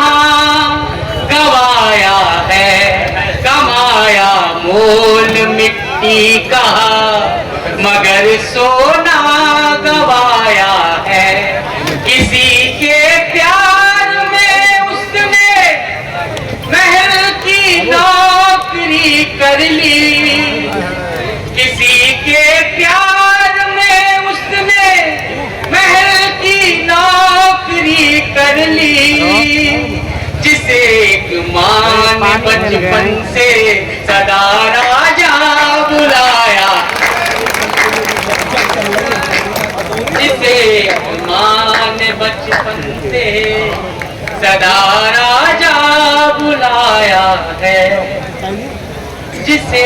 गवाया है, कमाया मोल मिट्टी का मगर सोना गवाया है। किसी के प्यार में उसने महल की नौकरी कर ली, किसी के प्यार में उसने बचपन से सदा राजा बुलाया, जिसे माँ ने बचपन से सदा राजा बुलाया है, जिसे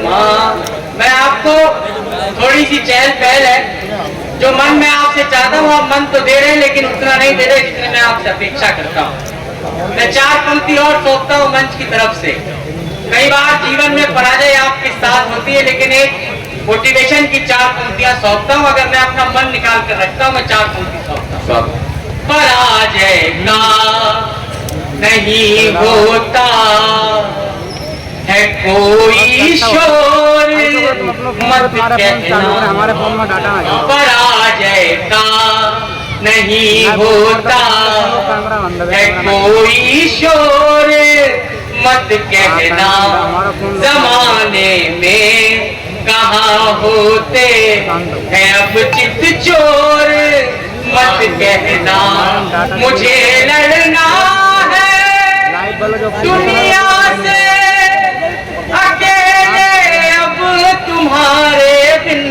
माँ। मैं आपको थोड़ी सी चहल पहल है, जो मन में आपसे चाहता हूँ आप मन तो दे रहे हैं लेकिन उतना नहीं दे रहे जितने मैं आपसे अपेक्षा करता हूँ। मैं 4 पंक्ति और सौंपता हूँ मंच की तरफ से। कई बार जीवन में पराजय आपके साथ होती है, लेकिन एक मोटिवेशन की 4 पंक्तियां सौंपता हूँ। अगर मैं अपना मन निकाल कर रखता हूँ, मैं 4 पंक्ति सौंपता हूँ। पराजय का नहीं होता है कोई शोर, मत कहना पराजय का नहीं होता है कोई शोर, मत कहना जमाने में कहाँ होते हैं अब चित चोर, मत कहना मुझे लड़ना है दुनिया से अकेले अब तुम्हारे बिन,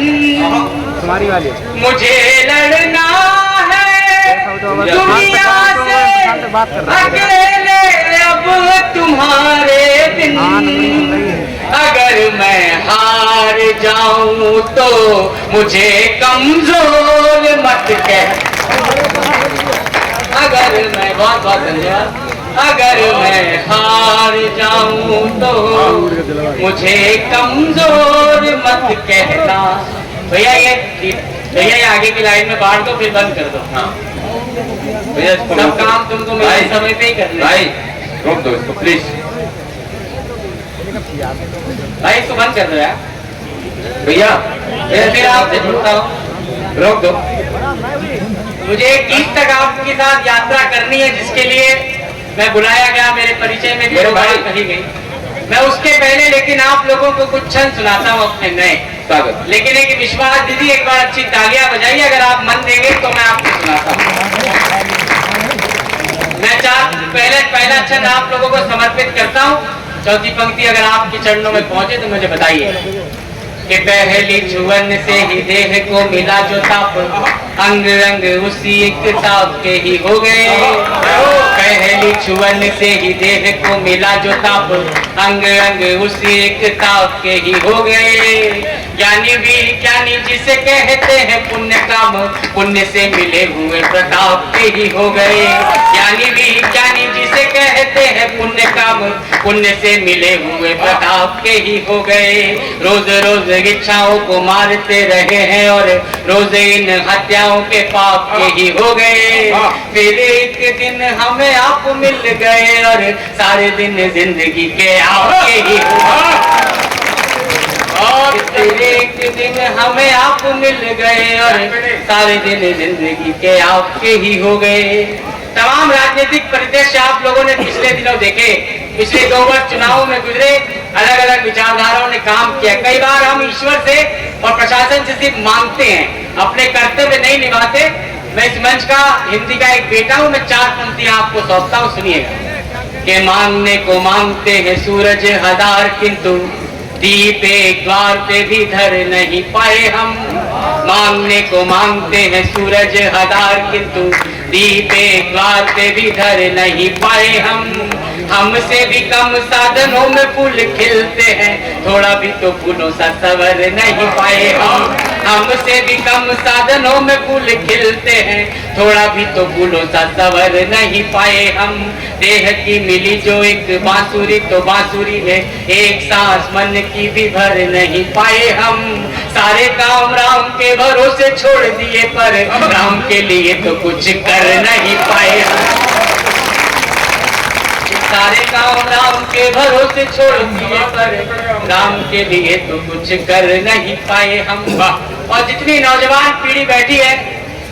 मुझे लड़ना है दुनिया से अकेले अब तुम्हारे बिन, अगर मैं हार जाऊं तो मुझे कमजोर मत कह, अगर मैं बहुत बहुत धन्यवाद, अगर मैं हार जाऊं तो मुझे कमजोर मत कहना। भैया ये आगे की लाइन में बांट दो, फिर बंद कर दो। हाँ भैया सब काम तुमको मेरे समय पे ही करना है। भाई रोक दो इसको प्लीज, भाई इसको बंद कर दो यार। भैया फिर आपसे जुड़ता हूँ, रोक दो। मुझे 30 तक आपके साथ यात्रा करनी है, जिसके लिए मैं बुलाया गया। मेरे परिचय में मेरे भाई कही गई, मैं उसके पहले लेकिन आप लोगों को कुछ क्षण सुनाता हूँ अपने नए स्वागत। लेकिन एक विश्वास दीदी, एक बार अच्छी तालियां बजाइए, अगर आप मन देंगे तो मैं आपको सुनाता हूँ। मैं पहला क्षण आप लोगों को समर्पित करता हूँ। चौथी पंक्ति अगर आपके चरणों में पहुंचे तो मुझे बताइए कि पहली छुअन से ही देह को मिला जो ताप, अंग रंग उसी एक ताप के ही हो गए। पहली छुअन से ही देह को मिला जो ताप, अंग रंग उसी एक ताप के ही हो गए। ज्ञानी विज्ञानी जिसे कहते हैं पुण्य काम, पुण्य से मिले हुए प्रताप के ही हो गए। ज्ञानी विज्ञानी जिसे कहते हैं पुण्य काम, पुण्य से मिले हुए प्रताप के ही हो गए। रोज रोज इच्छाओं को मारते रहे हैं और रोज इन हत्याओं के पाप के ही हो गए। फिर एक दिन हमें आप मिल गए और सारे दिन जिंदगी के आपके ही हो गए। और फिर एक दिन हमें आप मिल गए और सारे दिन जिंदगी के आपके ही हो गए। तमाम राजनीतिक परिदृश्य आप लोगों ने पिछले दिनों देखे। पिछले 2 वर्ष चुनावों में गुजरे, अलग अलग विचारधाराओं ने काम किया। कई बार हम ईश्वर से और प्रशासन से सिर्फ मांगते हैं, अपने कर्तव्य नहीं निभाते। मैं इस मंच का हिंदी का एक बेटा हूँ। मैं 4 पंक्तियां आपको सौंपता हूँ, सुनिएगा। कि मांगने को मांगते हैं सूरज हजार, किंतु दीप एक द्वार पे भी धर नहीं पाए हम। मांगने को मांगते हैं सूरज हजार, किंतु दीप एक द्वार पे भी धर नहीं पाए हम। हमसे भी कम साधनों में फूल खिलते हैं, थोड़ा भी तो फूलों सा सवर नहीं पाए हम। हमसे भी कम साधनों में फूल खिलते हैं, थोड़ा भी तो फूलों सा सवर नहीं पाए हम। देह की मिली जो एक बांसुरी तो बांसुरी है, एक सांस मन की भी भर नहीं पाए हम। सारे काम राम के भरोसे छोड़ दिए, पर राम के लिए तो कुछ कर नहीं पाए हम। सारे काम राम के भरोसे छोड़ दिए, पर राम के लिए तो कुछ कर नहीं पाए हम। और जितनी नौजवान पीढ़ी बैठी है,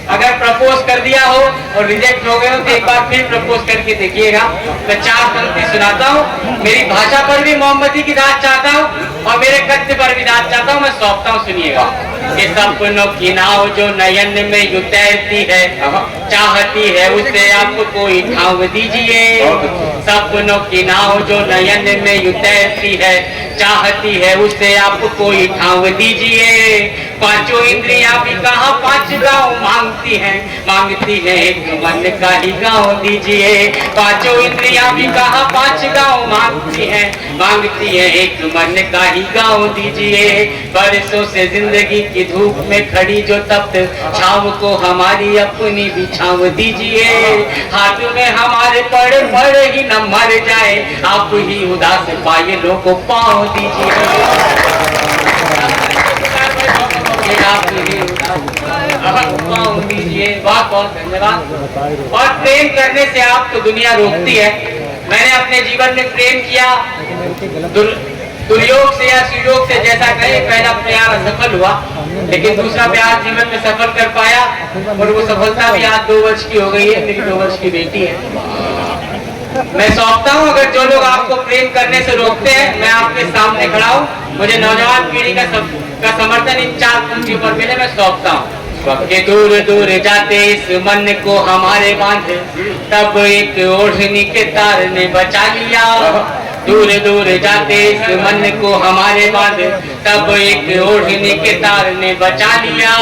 अगर प्रपोज कर दिया हो और रिजेक्ट हो गए हो तो एक बार फिर प्रपोज करके देखिएगा। मैं 4 पंक्ति सुनाता हूँ। मेरी भाषा पर भी मोहम्मदी की दाद चाहता हूँ और मेरे गद्य पर भी दाद चाहता हूँ। मैं सौंपता हूँ, सुनिएगा। कि सपनों की नाव जो नयन में यूं तैरती है, चाहती है उसे आप कोई ठाव दीजिए, सपनों की नाव जो नयन में यूं तैरती है, चाहती है उसे आप कोई ठाव दीजिए। पांचों इंद्रियां भी कहाँ पांच गांव मांगती है एक मन का ही गांव दीजिए। पांचों इंद्रियां भी कहाँ पांच गांव मांगती है एक मन का ही गांव दीजिए। बरसों से जिंदगी की धूप में खड़ी जो तप्त छाव को हमारी अपनी भी छाव दीजिए। हाथ में हमारे पड़े पड़े ही न मर जाए, आप ही उदास पायलों को पाँव दीजिए। आप ही पाँव दीजिए। बहुत बहुत धन्यवाद। और प्रेम करने से आपको दुनिया रोकती है। मैंने अपने जीवन में प्रेम किया, दुर्योग से या सुयोग से, जैसा कहे, पहला प्यार असफल हुआ, लेकिन दूसरा प्यार जीवन में सफल कर पाया, और वो सफलता भी आज 2 वर्ष की हो गई है। मेरी 2 वर्ष की बेटी है। मैं सौंपता हूँ, अगर जो लोग आपको प्रेम करने से रोकते हैं, मैं आपके सामने खड़ा हूँ। मुझे नौजवान पीढ़ी का समर्थन इन 4 पंक्तियों पर मिले, मैं सौंपता हूँ। कि दूर दूर जाते इस मन को हमारे बांध, तब एक ओढ़नी के तार ने बचा लिया। दूर दूर जाते इस मन को हमारे बांध, तब एक ओढ़नी के तार ने बचा लिया।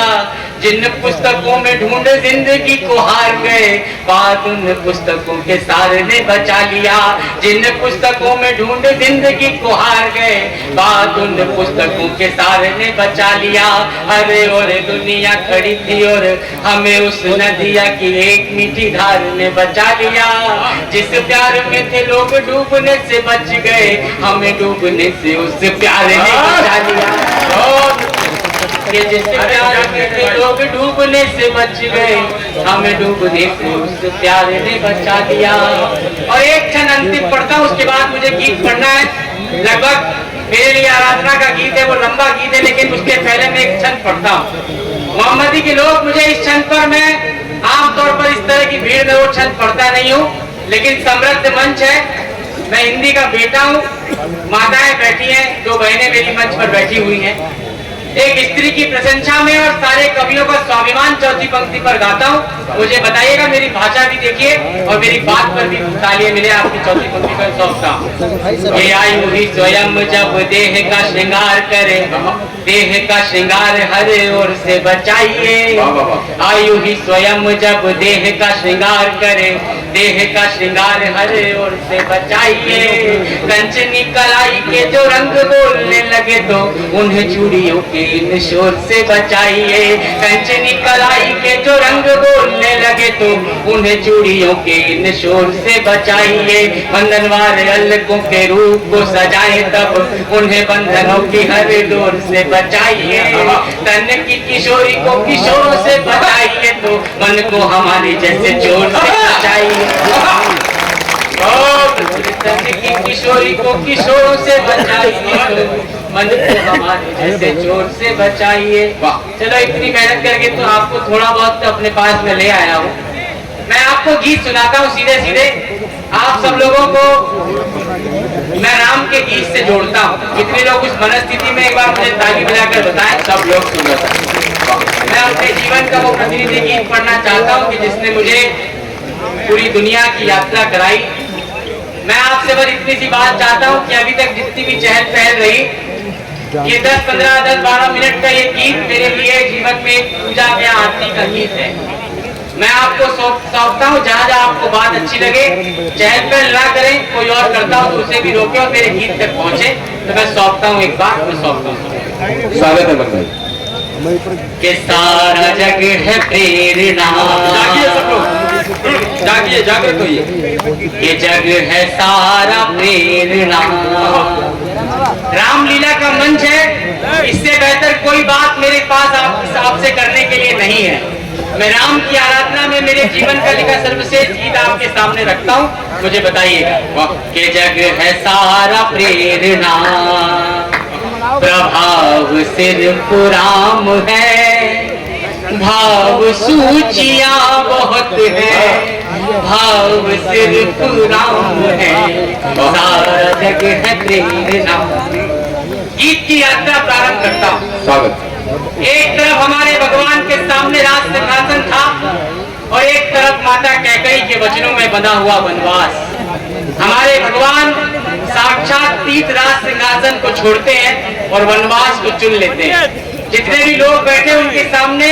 जिन पुस्तकों में ढूंढ जिंदगी को हार गए, बात उन पुस्तकों के सार ने बचा लिया। जिन पुस्तकों में ढूंढ जिंदगी को हार गए, बात उन पुस्तकों के सार ने बचा लिया। अरे और दुनिया खड़ी थी और हमें उस नदिया की एक मीठी धार ने बचा लिया। जिस प्यार में थे लोग डूबने से बच गए, हमें डूबने से उस प्यार ने बचा लिया। कि जिस प्यार में थे लोग डूबने से बच गए, हमें डूबने से उस प्यार ने बचा लिया। और एक क्षण अंतिम पढ़ता हूँ, उसके बाद मुझे गीत पढ़ना है। लगभग मेरे लिए आराधना का गीत है, वो लंबा गीत है, लेकिन उसके पहले मैं एक क्षण पढ़ता हूँ। मोहम्मदी के लोग, मुझे इस क्षण पर, मैं आमतौर पर इस तरह की भीड़ में वो क्षण पढ़ता नहीं हूँ, लेकिन समृद्ध मंच है, मैं हिंदी का बेटा हूँ, माताएं बैठी हैं, 2 बहनें मेरी मंच पर बैठी हुई हैं। एक स्त्री की प्रशंसा में और सारे कवियों का स्वाभिमान चौथी पंक्ति पर गाता हूँ। मुझे बताइएगा, मेरी भाषा भी देखिए और मेरी बात पर भी तालियां मिले। आपकी चौथी पंक्ति पर सौंपता हूँ। ये आयु ही स्वयं जब देह का श्रृंगार करे, देह का श्रृंगार हर ओर से बचाइए। आयु ही स्वयं जब देह का श्रृंगार करे, देह का श्रृंगार हर ओर से बचाइए। कंचनी कलाई के जो रंग बोलने लगे, तो उन्हें चूड़ियों के इन शोर से बचाइए। कंचनी कलाई के जो रंग बोलने लगे, तो उन्हें चूड़ियों के इन शोर से बचाइए। बंधनवार अलकों के रूप को सजाए, तब उन्हें बंधनों की हर डोर से बचाइए। तन की किशोरी को किशोरों से बचाइए, तो मन को हमारे जैसे चोर से बचाइए। तन की किशोरी को किशोरों से बचाइए, तो मन को हमारे जैसे चोर से बचाइए। चलो, इतनी मेहनत करके तो आपको थोड़ा बहुत तो अपने पास में ले आया हूँ। मैं आपको गीत सुनाता हूँ सीधे सीधे। आप सब लोगों को मैं राम के गीत से जोड़ता हूँ। कितने लोग उस मनस्थिति में, एक बार मुझे ताली बजाकर बताएं। सब लोग सुन रहे हैं। मैं अपने जीवन का वो प्रतिनिधि गीत पढ़ना चाहता हूँ कि जिसने मुझे पूरी दुनिया की यात्रा कराई। मैं आपसे बस इतनी सी बात चाहता हूँ कि अभी तक जितनी भी चहल पहल रही, ये 10-15, 10-12 मिनट का ये गीत मेरे लिए जीवन में पूजा या आरती का गीत है। मैं आपको सौंपता हूँ, जहाँ जहाँ आपको बात अच्छी लगे, चहल पहल ना करें। कोई और करता हो तो उसे भी रोके और मेरे गीत तक पहुँचे। तो मैं सौंपता हूँ, एक बार मैं सौंपता हूँ। स्वागत है मंगल के सारा जग है प्रेरणा। जागिए सब लोग, जागिए, जागृत होइए। ये जग है सारा प्रेरणा। रामलीला का मंच है, इससे बेहतर कोई बात मेरे पास आपसे करने के लिए नहीं है। मैं राम की आराधना में मेरे जीवन का लिखा सर्वश्रेष्ठ गीत आपके सामने रखता हूँ। मुझे बताइएगा। कि जग है सारा प्रेरणा, प्रभाव सिर्फ राम है, भाव सूचियां बहुत है, भाव सिर्फ राम है, सारा जग है प्रेरणा। गीत की यात्रा प्रारंभ करता हूँ। स्वागत। एक तरफ हमारे भगवान के सामने राज सिंहासन था और एक तरफ कैकई के वचनों में बना हुआ वनवास। हमारे भगवान साक्षात तीर्थराज सिंहासन को छोड़ते हैं और वनवास को चुन लेते हैं। जितने भी लोग बैठे उनके सामने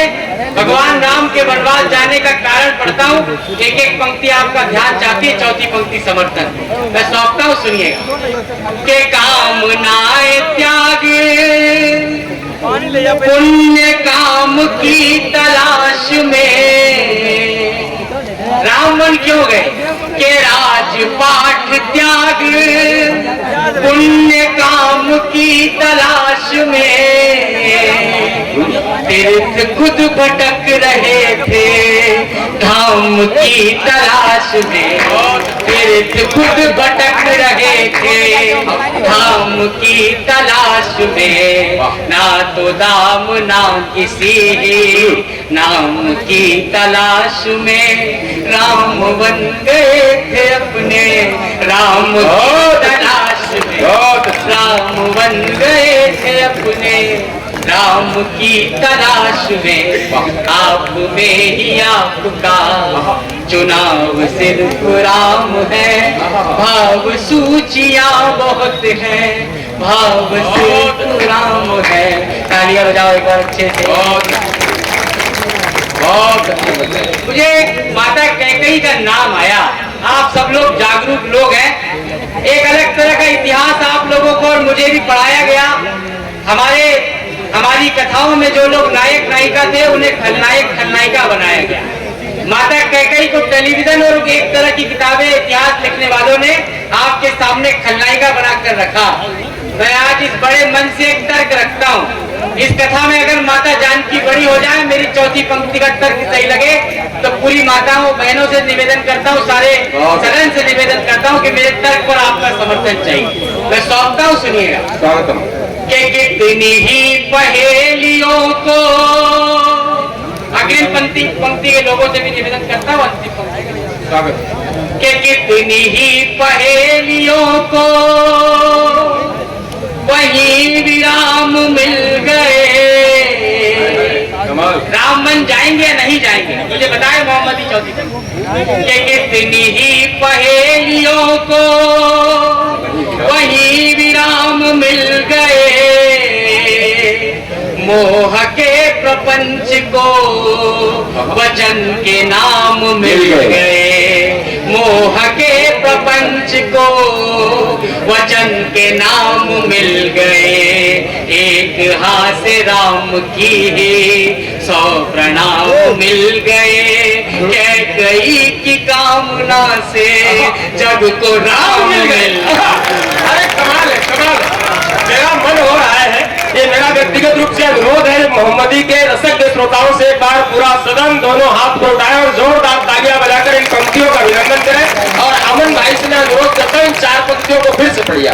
भगवान राम के वनवास जाने का कारण पढ़ता हूँ। एक एक पंक्ति आपका ध्यान चाहती है, चौथी पंक्ति समर्थन मैं सौंपता हूँ, सुनिएगा। के कामनाएं त्याग पुण्य काम की तलाश में रावण क्यों गए? के राजपाठ त्याग पुण्य काम की तलाश में तीर्थ खुद भटक रहे थे धाम की तलाश में। तीर्थ खुद भटक रहे थे धाम की तलाश में। ना तो दाम ना किसी नाम की तलाश में राम बन गए थे अपने राम की तलाश में। राम बन गए थे अपने राम की तलाश में। आप में ही आपका चुनाव सिर्फ राम है। भाव सूचियां बहुत है, भाव सिर्फ राम है। तालियां बजाओ एक बार अच्छे से। मुझे माता कैकई का नाम आया। आप सब लोग जागरूक लोग हैं। एक अलग तरह का इतिहास आप लोगों को और मुझे भी पढ़ाया गया। हमारी कथाओं में जो लोग नायक नायिका थे उन्हें खलनायक खलनायिका बनाया गया। माता कैकई को टेलीविजन और एक तरह की किताबें इतिहास लिखने वालों ने आपके सामने खलनायिका बनाकर रखा। मैं आज इस बड़े मन से एक तर्क रखता हूँ। इस कथा में अगर माता जानकी बड़ी हो जाए, मेरी चौथी पंक्ति का तर्क सही लगे, तो पूरी माताओं बहनों से निवेदन करता हूँ, सारे सदन से निवेदन करता हूँ कि मेरे तर्क पर आपका समर्थन चाहिए। मैं सौंपता हूँ, सुनिएगा। स्वागतम। कि कितनी ही पहेलियों को, अग्रिम पंक्ति के लोगों से भी निवेदन करता हूँ, अंतिम पंक्ति स्वागत। कि कितनी ही पहेलियों को वहीं विराम मिल गए। राम बन जाएंगे या नहीं जाएंगे, मुझे बताए मोहम्मदी चौथी कि कितनी ही पहेलियों को वहीं विराम मिल गए। मोह के प्रपंच को वचन के नाम मिल गए। मोह के प्रपंच को वचन के नाम मिल गए। एक हाथ से राम की 100 प्रणाम मिल गए। कैकई की कामना से जग को राम मिल। अरे कमाल है, कमाल है। मेरा मन हो रहा है, ये मेरा व्यक्तिगत रूप से अनुरोध है मोहम्मदी के रसज्ञ श्रोताओं से एक बार पूरा सदन दोनों हाथ को उठाए और जोरदार तालियां बजाकर इन पंक्तियों का अभिनंदन करें। और अमन भाई से मैं अनुरोध करता हूँ इन 4 पंक्तियों को फिर से पढ़िए।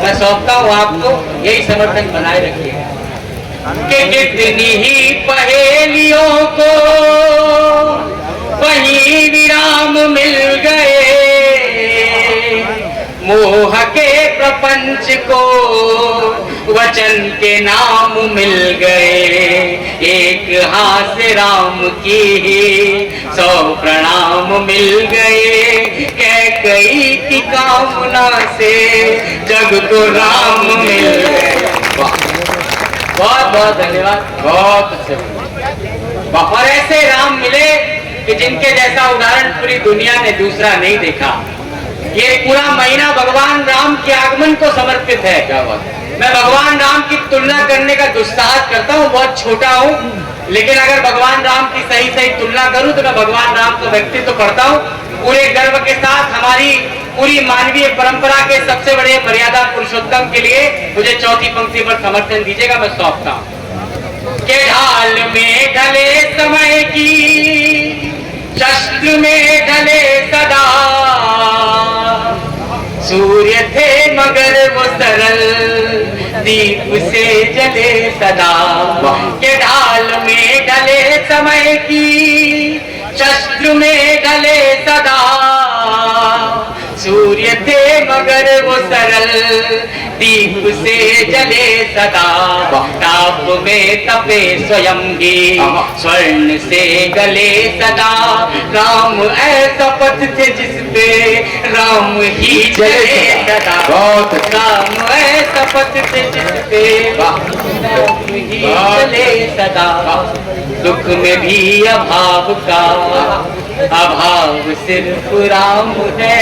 मैं सौंपता हूँ आपको, यही समर्थन बनाए रखिए। कि कितनी ही पहेलियों को वहीं विराम मिल गए। मोह के प्रपंच को वचन के नाम मिल गए। एक हाथ से राम की 100 प्रणाम मिल गए। कैकई की कामना से जग को राम मिल गए। बहुत बहुत धन्यवाद, बहुत अच्छे। और ऐसे राम मिले कि जिनके जैसा उदाहरण पूरी दुनिया ने दूसरा नहीं देखा। ये पूरा महीना भगवान राम के आगमन को समर्पित है। क्या बात है। मैं भगवान राम की तुलना करने का दुस्साहस करता हूँ, बहुत छोटा हूँ, लेकिन अगर भगवान राम की सही सही तुलना करूँ तो मैं भगवान राम को व्यक्तित्व करता हूँ पूरे गर्व के साथ। हमारी पूरी मानवीय परंपरा के सबसे बड़े मर्यादा पुरुषोत्तम के लिए मुझे चौथी पंक्ति पर समर्थन दीजिएगा। मैं सौंपता हूँ। के ढाल में ढले समय की शस्त्र में ढले सदा। सूर्य थे मगर वो सरल दीप से जले सदा। के ढाल में ढले समय की शस्त्र में ढले सदा। सूर्य थे मगर वो सरल दीप से जले सदा, ताप में तपे स्वयं ही, स्वर्ण से गले सदा। राम ऐसा पथ थे जिसपे राम ही जले सदा, राम ऐसा पथ थे जिसपे राम ही जले सदा। दुख में भी अभाव का अभाव सिर्फ राम है,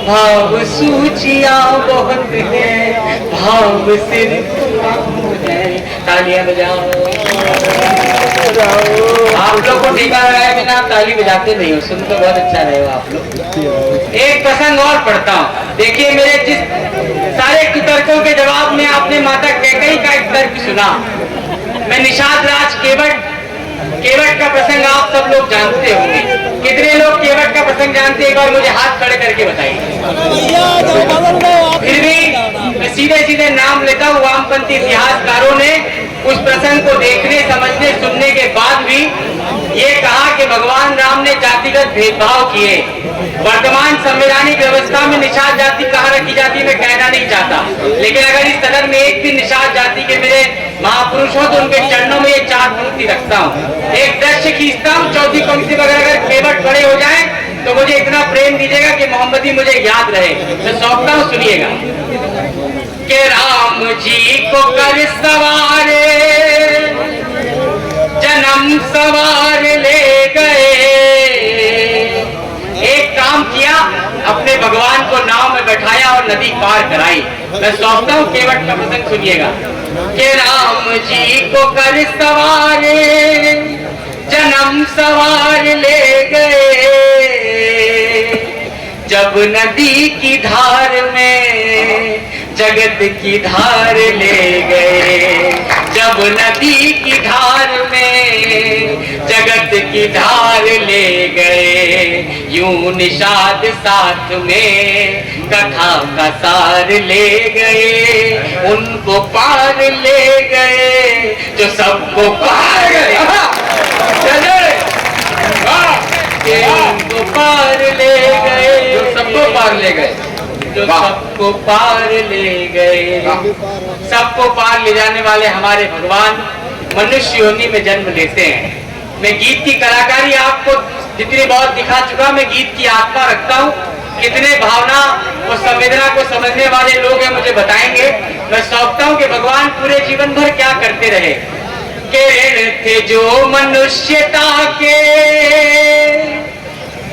भाव सूचियां बहुत है, भाव सिर्फ राम है। तालियां बजाओ। आप लोग को टीका लगाए बिना ताली बजाते नहीं हो, सुन तो बहुत अच्छा रहेगा आप लोग। एक प्रसंग और पढ़ता हूँ, देखिए मेरे जिस सारे कुतर्कों के जवाब में आपने माता कैकेयी का एक तर्क सुना। मैं निषाद राज केवट का प्रसंग आप सब लोग जानते होंगे। कितने लोग केवट का प्रसंग जानते हैं, एक बार मुझे हाथ खड़े करके बताइए। फिर भी मैं सीधे सीधे नाम लेता हूँ। वामपंथी इतिहासकारों ने उस प्रसंग को देखने, समझने, सुनने के बाद भी ये कहा कि भगवान राम ने जातिगत भेदभाव किए। वर्तमान संवैधानिक व्यवस्था में निषाद जाति कहाँ रखी जाती है मैं कहना नहीं चाहता, लेकिन अगर इस सदन में एक भी निषाद जाति के मेरे महापुरुष हो तो उनके चरणों में ये 4 पंक्ति रखता हूँ। एक दृश्य खींचता हूँ, चौथी पंक्ति पर अगर केवट खड़े हो जाए तो मुझे इतना प्रेम दीजिएगा कि मोहम्मदी मुझे याद रहे। मैं सौंपता हूँ, सुनिएगा। कि राम जी को कर सवारे जन्म सवार ले गए। एक काम किया, अपने भगवान को नाव में बैठाया और नदी पार कराई। मैं सौंपता हूँ, केवट का प्रसंग सुनिएगा। कि राम जी को कर सवारे जन्म सवार ले गए, जब नदी की धार में जगत की धार ले गए। जब नदी की धार में जगत की धार ले गए, यूं निषाद साथ में कथा का सार ले गए। उनको पार ले गए जो सबको पार उनको पार ले गए, जो सबको पार ले गए, जो सबको पार ले गए। सबको पार ले जाने वाले हमारे भगवान मनुष्य योनि में जन्म लेते हैं। मैं गीत की कलाकारी आपको जितनी बहुत दिखा चुका, मैं गीत की आत्मा रखता हूँ। कितने भावना और संवेदना को समझने वाले लोग हैं मुझे बताएंगे। मैं सौंपता हूँ कि भगवान पूरे जीवन भर क्या करते रहे। के ऋण थे जो मनुष्यता के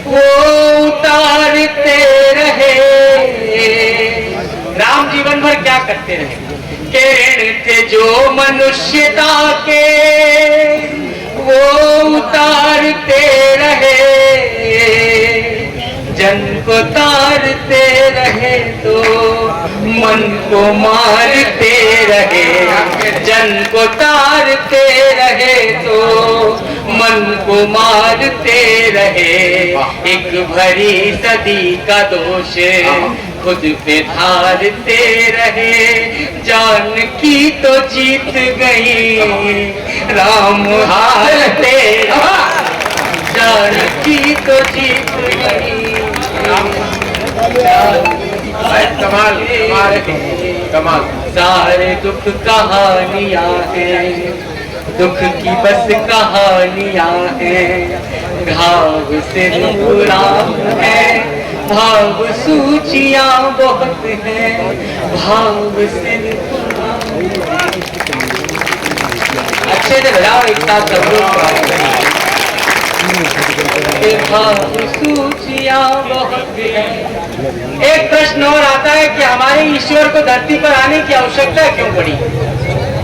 वो उतारते रहे। राम जीवन भर क्या करते रहे? के ऋण थे जो मनुष्यता के वो उतारते रहे। जन को तारते रहे तो मन को मारते रहे। जन को तारते रहे तो मन को मारते रहे। एक भरी सदी का दोष खुद पे धारते रहे। जानकी तो जीत गई, राम हारते। जानकी तो जीत गई, कमाल कमाल कमाल। सारे दुख कहानियां हैं, दुख की बस कहानियां हैं। घाव सिर्फ राम है, भाव सूचियां बहुत हैं। भाव सिर्फ अच्छे से बजाओ एक साथ सब लोग। एक प्रश्न और आता है कि हमारे ईश्वर को धरती पर आने की आवश्यकता क्यों पड़ी?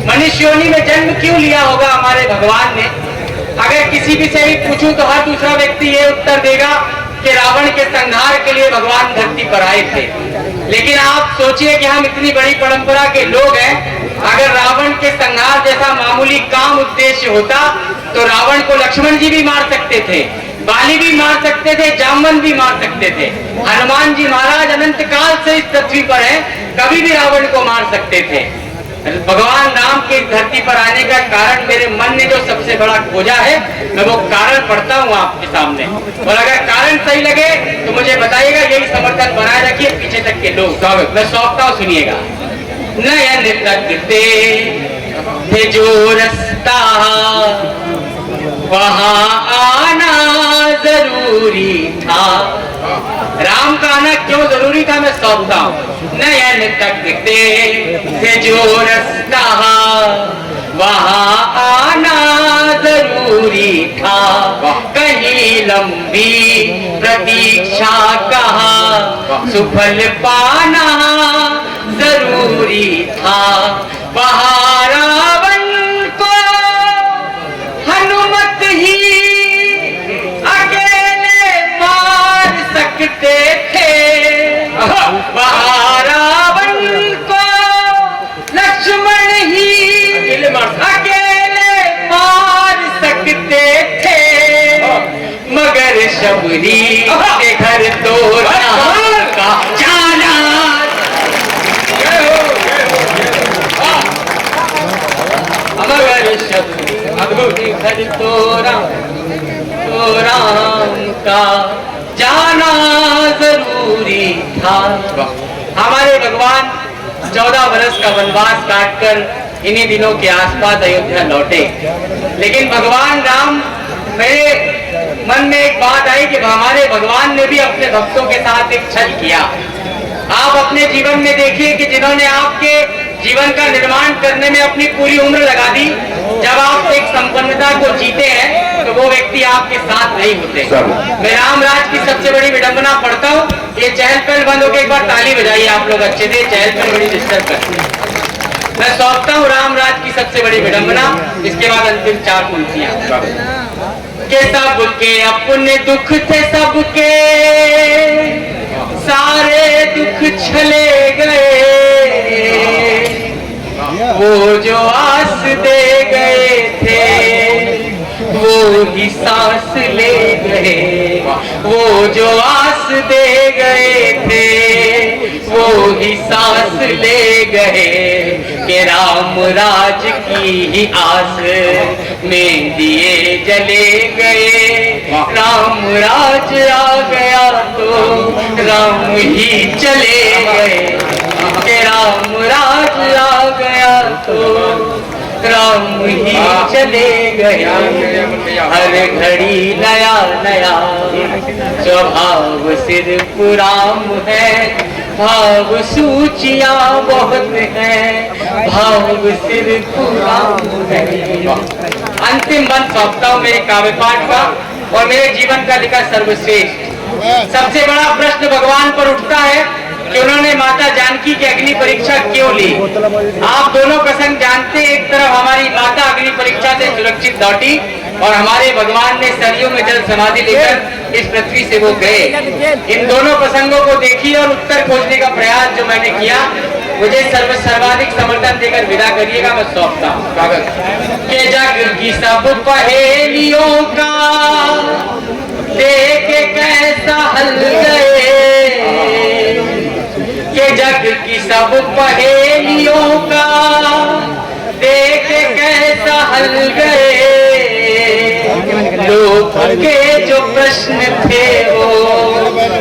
मनुष्य योनि में जन्म क्यों लिया होगा हमारे भगवान ने? अगर किसी भी से भी पूछूं तो हर दूसरा व्यक्ति ये उत्तर देगा कि रावण के संहार के लिए भगवान धरती पर आए थे। लेकिन आप सोचिए कि हम इतनी बड़ी परंपरा के लोग हैं, अगर रावण के संहार जैसा मामूली काम उद्देश्य होता तो रावण को लक्ष्मण जी भी मार सकते थे, बाली भी मार सकते थे, जामवन भी मार सकते थे। हनुमान जी महाराज अनंत काल से इस पृथ्वी पर हैं, कभी भी रावण को मार सकते थे। भगवान राम के धरती पर आने का कारण मेरे मन ने जो सबसे बड़ा खोजा है, मैं वो कारण पढ़ता हूँ आपके सामने। और अगर कारण सही लगे तो मुझे बताइएगा, यही समर्थन बनाए रखिए पीछे तक के लोग। मैं सौंपता हूँ, सुनिएगा। नयन तकते थे जो रास्ता वहां आना जरूरी था। राम का आना क्यों जरूरी था मैं सौंपता हूं। नयन तकते थे जो रास्ता वहां आना जरूरी था। कहीं लंबी प्रतीक्षा कहा सुफल पाना जरूरी था। वहां रावण को हनुमत ही अकेले मार सकते थे। वहां रावण को लक्ष्मण ही अकेले मार सकते थे। मगर शबरी के घर तो का जाना मगर शबरी के घर तो राम का जाना जरूरी था। हमारे भगवान 14 वर्ष का वनवास काटकर इन्हीं दिनों के आसपास अयोध्या लौटे। लेकिन भगवान राम, मेरे मन में एक बात आई कि हमारे भगवान ने भी अपने भक्तों के साथ एक छल किया। आप अपने जीवन में देखिए कि जिन्होंने आपके जीवन का निर्माण करने में अपनी पूरी उम्र लगा दी, जब आप एक संपन्नता को जीते हैं तो वो व्यक्ति आपके साथ नहीं होते। मैं रामराज की सबसे बड़ी विडंबना पढ़ता हूँ। ये चहल पहल बंद होकर एक बार ताली बजाइए आप लोग अच्छे से। चहल पहल बड़ी डिस्टर्ब करती है। मैं सौंपता हूँ रामराज की सबसे बड़ी विडंबना। इसके बाद अंतिम 4 पंक्तियां के सबके अपने दुख थे, सबके सारे दुख छले गए। वो जो आस दे गए थे वो ही सांस ले गए। वो जो आस दे गए थे वो ही सांस ले गए। कि राम राज की ही आस में दिए जले गए। राम राज आ गया तो राम ही चले गए। कि राम राज आ गया तो राम ही चले गया। हर घड़ी नया नया स्वभाव सिर्फ राम है। भाव सूचियां बहुत है, भाव सिर्फ राम है। अंतिम बंद सौंपता हूँ मेरे काव्य पाठ का और मेरे जीवन का लिखा सर्वश्रेष्ठ। सबसे बड़ा प्रश्न भगवान पर उठता है कि उन्होंने माता जानकी की अग्नि परीक्षा क्यों ली। आप दोनों प्रसंग जानते, एक तरफ हमारी माता अग्नि परीक्षा से सुरक्षित लौटी और हमारे भगवान ने सरयू में जल समाधि लेकर इस पृथ्वी से वो गए। इन दोनों प्रसंगों को देखिए और उत्तर खोजने का प्रयास जो मैंने किया, मुझे सर्वाधिक समर्थन देकर विदा करिएगा। मैं सौंपता हूँ कागज के जग की सब पहेलियों का देख कैसा हल गए। के जग की सब पहेलियों का देख कैसा हल गए। लोक के जो प्रश्न थे वो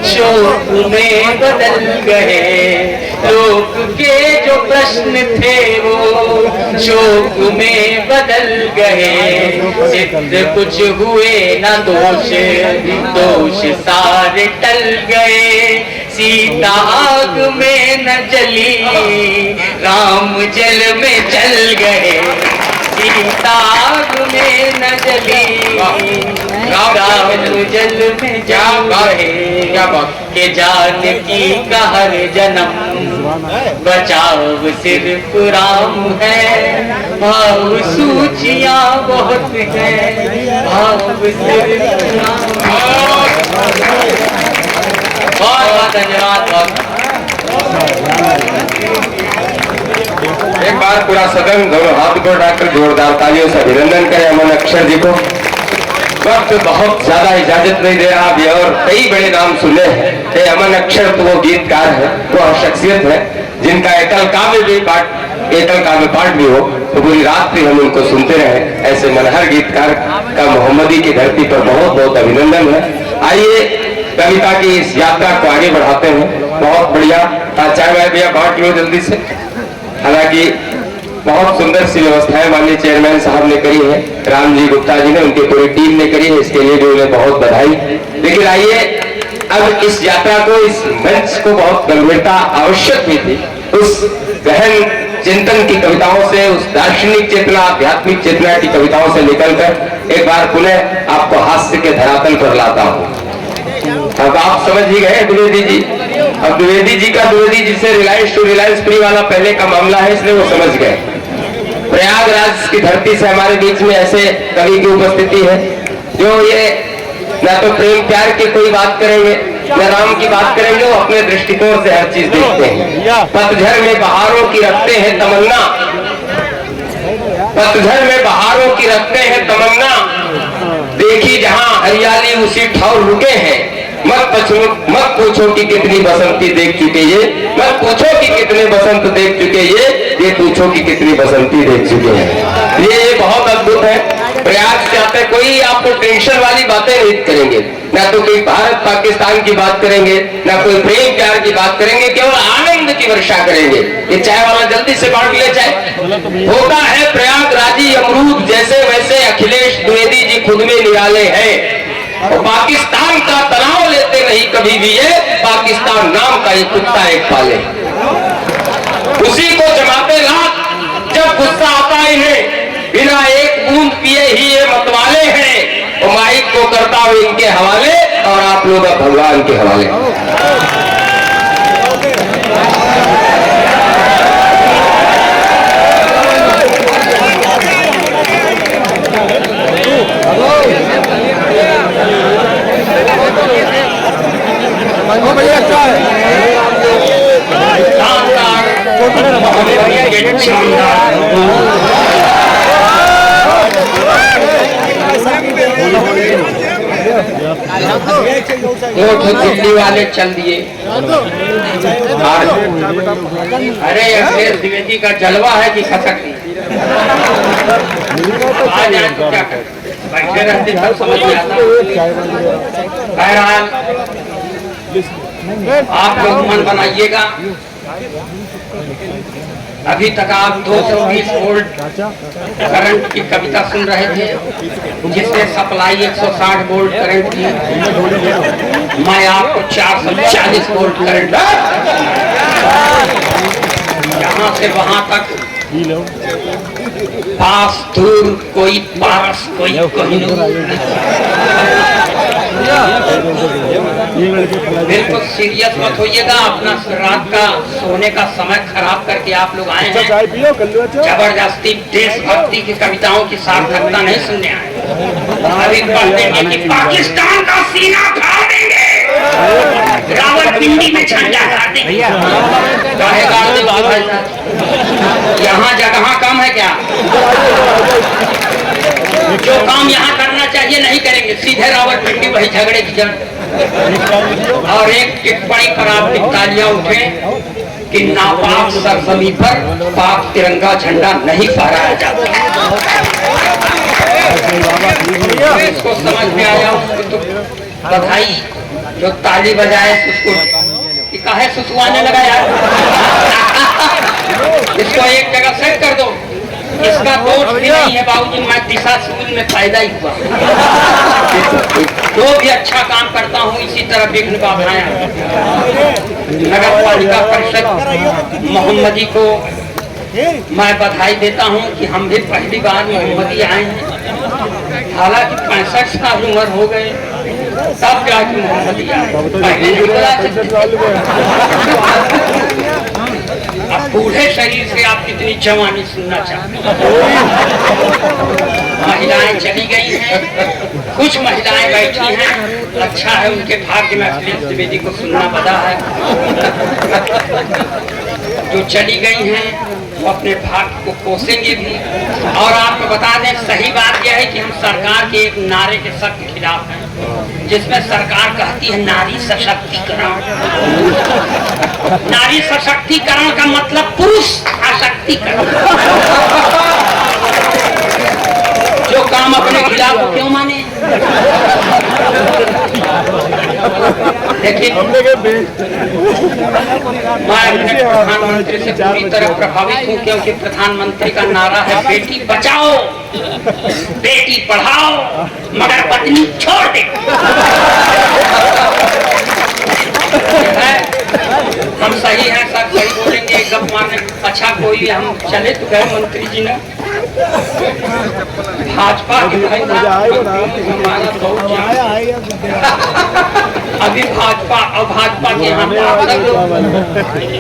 शोक में बदल गए। लोक के जो प्रश्न थे वो शोक में बदल गए। सिद्ध कुछ हुए न दोष, दोष सारे टल गए। सीता आग में न जली, राम जल में जल गए। सीता आग में न जली, राम जल में जल गए। के जानकी का हर जन्म बचाव सिर्फ राम है। भाव सूचियां बहुत है, भाव सिर्फ राम। बहुत धन्यवाद। एक बार पूरा सदन दोनों हाथ को उठाकर जोरदार तालियों से अभिनंदन करें अमन अक्षर जी को। वक्त बहुत ज्यादा इजाजत नहीं दे रहा अभी और कई बड़े नाम सुने हैं। अमन अक्षर तो वो गीतकार है, वो शख्सियत है जिनका एकल काव्य पाठ भी हो तो पूरी रात भी हम उनको सुनते रहे। ऐसे मनहर गीतकार का मोहम्मदी की धरती पर बहुत बहुत अभिनंदन है। आइए कविता की इस यात्रा को आगे बढ़ाते हैं। बहुत बढ़िया। चाय वाय भैया बांट लो जल्दी से। हालांकि बहुत सुंदर सी व्यवस्थाएं माननीय चेयरमैन साहब ने करी है, राम जी गुप्ता जी ने, उनकी पूरी टीम ने करी है, इसके लिए भी उन्हें बहुत बधाई। लेकिन आइए अब इस यात्रा को, इस मंच को बहुत गंभीरता आवश्यक भी थी। उस गहन चिंतन की कविताओं से, उस दार्शनिक चेतना, आध्यात्मिक चेतना की कविताओं से निकलकर एक बार पुनः आपको हास्य के धरातल पर लाता हूं। अब आप समझ ही गए द्विवेदी जी। अब द्विवेदी जी का, द्विवेदी जी से रिलायंस टू रिलायंस फ्री वाला पहले का मामला है, इसलिए वो समझ गए। प्रयागराज की धरती से हमारे बीच में ऐसे कवि की उपस्थिति है जो ये न तो प्रेम प्यार की कोई बात करेंगे, न राम की बात करेंगे, वो अपने दृष्टिकोण से हर चीज देखते हैं। पतझड़ में बहारों की रखते हैं तमन्ना, पतझड़ में बहारों की रखते हैं तमन्ना, देखी जहां हरियाली उसी ठौर रुके हैं। मत पूछो कि कितनी बसंती देख चुके ये, मत पूछो कि कितने बसंत देख चुके ये पूछो कि कितनी बसंती देख चुके हैं। ये बहुत अद्भुत है। प्रयाग से आते कोई आपको टेंशन वाली बातें नहीं करेंगे, ना तो कोई भारत पाकिस्तान की बात करेंगे, ना कोई प्रेम प्यार की बात करेंगे, केवल आनंद की वर्षा करेंगे। ये चाय वाला जल्दी से बांट ले चाय। होता है प्रयागराजी अमरूद जैसे वैसे अखिलेश द्विवेदी जी खुद में निराले हैं। और पाकिस्तान का तनाव लेते नहीं कभी भी ये, पाकिस्तान नाम का ये कुत्ता एक पाले, उसी को जमाते लाख जब गुस्सा आता है, बिना एक बूंद पिए ही ये मतवाले हैं। और माइक को करता हूं इनके हवाले, और आप लोग अब भगवान के हवाले। तो दिल्ली वाले चल दिए। अरे अखिलेश द्विवेदी का जलवा है कि खसक आ जाए तो क्या कर, बैठे रहते तब समझ में आता। बहरहाल आप लोग मन बनाइएगा। अभी तक आप 220 वोल्ट करंट की कविता सुन रहे थे, जिससे सप्लाई 160 वोल्ट करंट थी। मैं आपको 440 वोल्ट करंट, यहाँ से वहां तक, पास दूर कोई पास कोई बिल्कुल सीरियस मत होइएगा। अपना रात का सोने का समय खराब करके आप लोग आए हैं, जबरदस्ती देशभक्ति की कविताओं की सार्थकता नहीं सुनने आए। अभी पढ़ देंगे कि पाकिस्तान का सीना फाड़ देंगे, रावलपिंडी में झंडा गाड़ देंगे। यहाँ जगह कम है क्या? जो काम यहाँ करना चाहिए नहीं करेंगे, सीधे रावलपिंडी वही झगड़े की जड़। और एक टिप्पणी पर आप तालियां उठे कि नापाक सरजमी पर पाक तिरंगा झंडा नहीं फहराया जाता। इसको समझ में आया तो बधाई। जो ताली बजाए उसको काहे सुसुआने लगा यार। इसको एक जगह सेट कर दो। इसका दोष भी नहीं है बाबूजी, मैं दिशा स्कूल में पैदा ही हुआ। जो भी अच्छा काम करता हूँ इसी तरह विघ्न बाधाएं। नगर पालिका परिषद मोहम्मदी को मैं बधाई देता हूँ कि हम भी पहली बार मोहम्मदी आए हैं। हालांकि 65 साल उम्र हो गए, तब क्या कि मोहम्मदी आए, पहले नहीं बोला। अब बूढ़े शरीर से आप कितनी जवानी सुनना चाहते हैं। महिलाएं चली गई हैं, कुछ महिलाएं बैठी हैं। अच्छा है, उनके भाग्य में अखिलेश द्विवेदी को सुनना बदा है। जो चली गई हैं वो अपने भाग्य को कोसेंगे भी। और आपको बता दें, सही बात यह है कि हम सरकार के एक नारे के सख्त खिलाफ हैं, जिसमें सरकार कहती है नारी सशक्तिकरण। नारी सशक्तिकरण का मतलब पुरुष अशक्तिकरण। जो काम अपने खिलाफ क्यों माने? देखिए, मैं अपने प्रधानमंत्री से पूरी तरह प्रभावित हूँ, क्योंकि प्रधानमंत्री का नारा है बेटी बचाओ बेटी पढ़ाओ मगर पत्नी छोड़ दे। हम सही हैं सर, सही बोलेंगे, गप मारने। अच्छा कोई हम चले तो गए मंत्री जी ने भाजपा के भाई हमारा बहुत अभी भाजपा और भाजपा के हम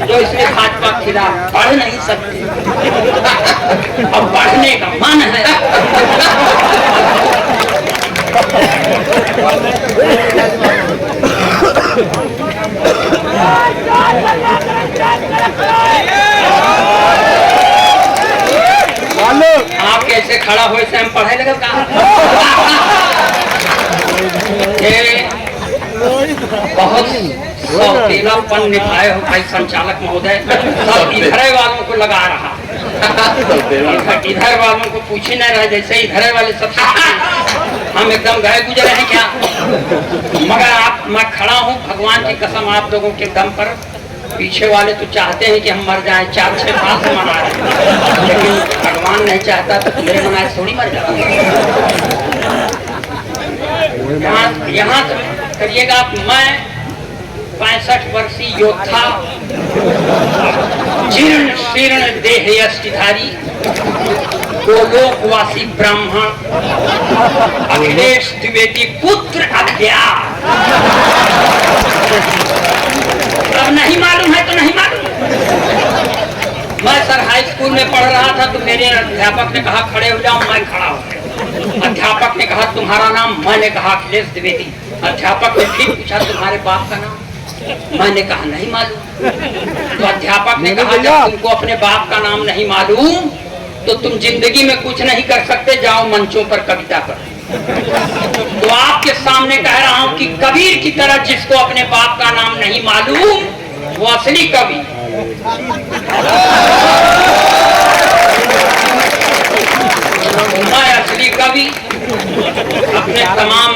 जो इसमें भाजपा के खिलाफ पढ़ नहीं सकते, अब पढ़ने का मन है। आप कैसे खड़ा हो इसे हम पढ़े लगे कहा। बहुत सौतेलापन निभाए हो भाई संचालक महोदय, सब इधर वालों को लगा रहा, इधर वालों को पूछे न रहे, जैसे इधर वाले सब हम एकदम गए गुजरे हैं क्या। मगर मैं खड़ा हूँ भगवान की कसम आप लोगों के दम पर। पीछे वाले तो चाहते हैं कि हम मर जाएं, 4-6 साल से मना रहे हैं, लेकिन भगवान नहीं चाहता तो मेरे मनाए थोड़ी मर जाता। यहाँ करिएगा, मैं 65 वर्षीय योद्धा, जीर्ण शीर्ण देह यष्टिधारी, गोलोकवासी ब्राह्मण, अखिलेश द्विवेदी पुत्र अज्ञात। अब नहीं मालूम है तो नहीं मालूम। मैं सर हाई स्कूल में पढ़ रहा था तो मेरे अध्यापक ने कहा खड़े हो जाओ, मैं खड़ा हो गया। अध्यापक ने कहा तुम्हारा नाम, मैंने कहा अखिलेश द्विवेदी। अध्यापक ने फिर पूछा तुम्हारे बाप का नाम, मैंने कहा नहीं मालूम। तो अध्यापक ने कहा जब तुमको अपने बाप का नाम नहीं मालूम तो तुम जिंदगी में कुछ नहीं कर सकते, जाओ मंचों पर कविता करो। तो आपके सामने कह रहा हूं कि कबीर की तरह जिसको अपने बाप का नाम नहीं मालूम वो असली कवि। मैं असली कवि अपने तमाम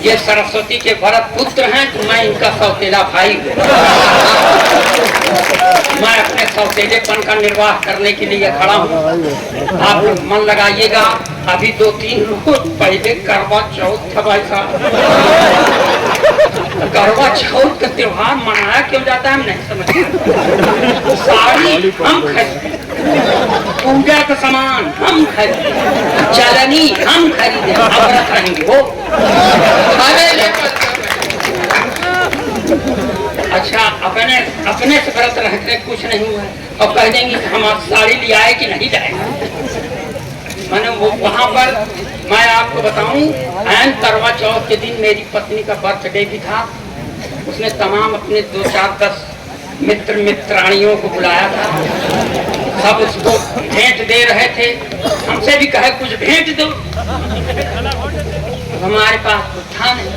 ये सरस्वती के भरत पुत्र हैं तो मैं इनका सौतेला भाई हूँ। मैं अपने सौतेलेपन का निर्वाह करने के लिए खड़ा हूँ। आप लोग मन लगाइएगा, अभी 2-3 रोज पहले करवा चौथ था भाई साहब। करवा चौथ का त्योहार मनाया क्यों जाता है हम नहीं समझते। साड़ी हम खरीदे, पूजा का सामान हम खरीदे, चलनी हम खरीदे, व्रत रहेंगे वो। अच्छा अपने से व्रत रहते कुछ नहीं हुआ और कह देंगे हम साड़ी ले आए कि नहीं लाए। मैंने वो वहां पर मैं आपको बताऊं, ऐन करवा चौथ के दिन मेरी पत्नी का बर्थडे भी था। उसने तमाम अपने 2-4-10 मित्र मित्राणियों को बुलाया था। सब उसको भेंट दे रहे थे, हमसे भी कहे कुछ भेंट दो, हमारे पास कुछ था नहीं।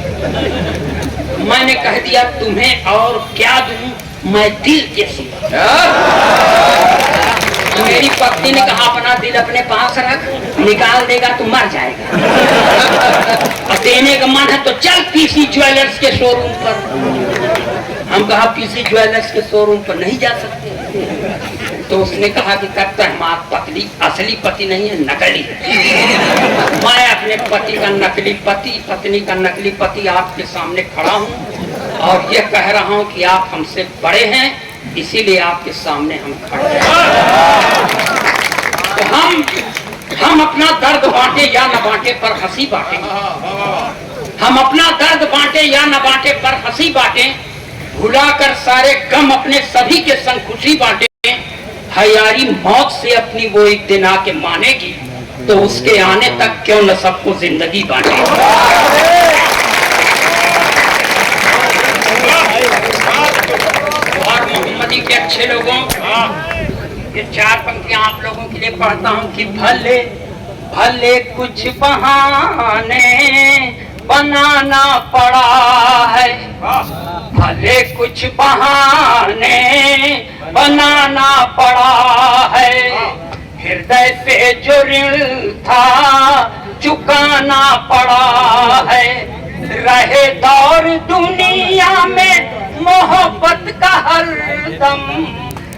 मैंने कह दिया तुम्हें और क्या दूं, मैं दिल के सिवा। मेरी पत्नी ने कहा अपना दिल अपने पास रख, निकाल देगा तो मर जाएगा। और देने का मन है तो चल पीसी ज्वेलर्स के शोरूम पर। हम कहा पीसी ज्वेलर्स के शोरूम पर नहीं जा सकते। तो उसने कहा कि तब तक हमारा पति असली पति नहीं है, नकली है। मैं अपने पति का नकली पति, पत्नी का नकली पति आपके सामने खड़ा हूँ और ये कह रहा हूँ कि आप हमसे बड़े हैं, इसीलिए आपके सामने हम खड़े हैं। तो हम अपना दर्द बांटे या न बांटे पर हंसी बांटे। हम अपना दर्द बांटे या न बांटे पर हंसी बांटे, भुलाकर सारे गम अपने सभी के संग खुशी बांटे। हयारी मौत से अपनी वो एक दिन आके मानेगी तो उसके आने तक क्यों न सबको जिंदगी बांटे। और मोहम्मदी के अच्छे लोगों, ये 4 पंक्तियां आप लोगों के लिए पढ़ता हूं कि भले भले कुछ बहाने बनाना पड़ा है, भले कुछ बहाने बनाना पड़ा है, हृदय पे जो ऋण था चुकाना पड़ा है, रहे दौर दुनिया मोहब्बत का हरदम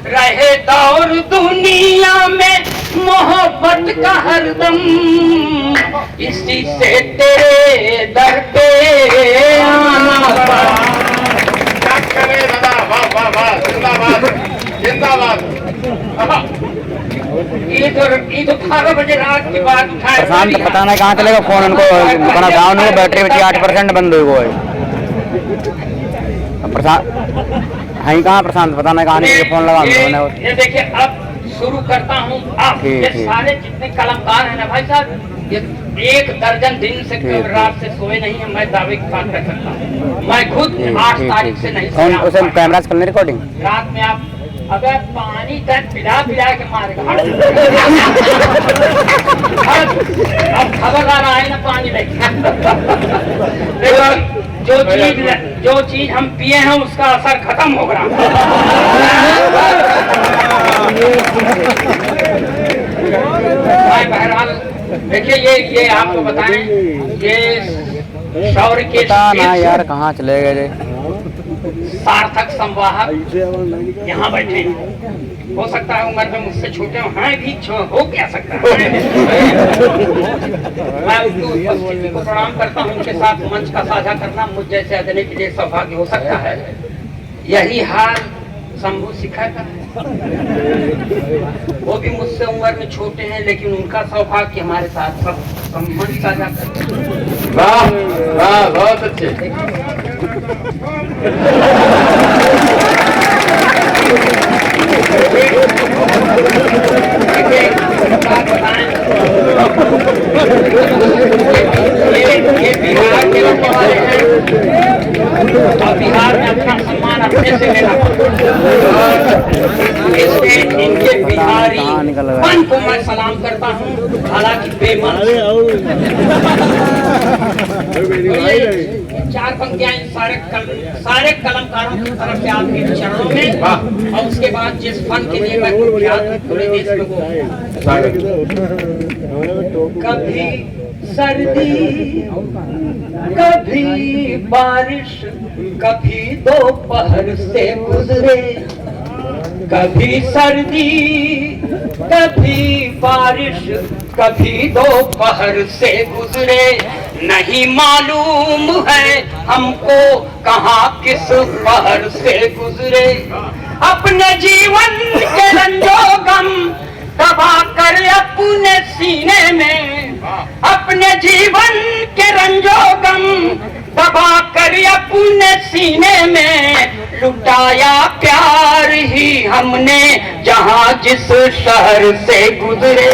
रहे दौर दुनिया में, मोहब्बत का हरदम इसी से तेरे दर पे आना पड़ा। ईद 18 बजे रात के बाद उठाए। प्रशांत पता नहीं कहाँ चलेगा फोन, उनको बना डाउन हो, बैटरी 8% बंद हुई वो है। प्रशांत है कहाँ प्रशांत, पता नहीं कहाँ नहीं, फोन लगा ये देखिए अब शुरू करता हूँ। आप ये सारे जितने कलमकार हैं ना भाई साहब, ये 1 दर्जन दिन से रात से सोए नहीं है, मैं दावे के साथ कर सकता हूँ। मैं खुद 8 तारीख से नहीं सोया। उसे कैमरा से करने रिकॉर्डिंग रात में आप अगर पानी तक पिला के मारेगा। अब खबरदार आए ना पानी लेके। जो चीज हम पिए हैं उसका असर खत्म हो गया। बहरहाल देखिए ये आपको बताएं, ये शौर्य के ना यार कहाँ चले गए सार्थक संवाहक यहाँ बैठे हैं। हो सकता है उम्र में मुझसे छोटे हैं भी, हो क्या सकता है। मैं उनकी उपस्थिति को प्रणाम करता हूँ। उनके साथ मंच का साझा करना मुझ जैसे अदने के लिए सौभाग्य हो सकता है। यही हाल शंभू शिखा का है। वो भी मुझसे उम्र में छोटे हैं, लेकिन उनका सौभाग्य हमारे साथ सब मंच साझा करते हैं। वाह वाह, बहुत अच्छे। ये बिहार के रहने वाले हैं और बिहार में अपना सम्मान अपने से लेना इसलिए इनके बिहारी मन को मैं सलाम करता हूँ, हालांकि बेमन। 4 पंक्तियां सारे कलमकारों की तरफ से आपके चरणों में, और उसके बाद जिस फन के लिए मैं पूरे देश में कभी सर्दी कभी बारिश, कभी दोपहर से गुजरे, कभी सर्दी कभी बारिश, कभी दोपहर से गुजरे, नहीं मालूम है हमको कहाँ किस पहर से गुजरे। अपने जीवन के रंजो गम दबा कर अपने सीने में, अपने जीवन के रंजो गम दबा कर अपने सीने में, लुटाया प्यार ही हमने जहाँ जिस शहर से गुजरे।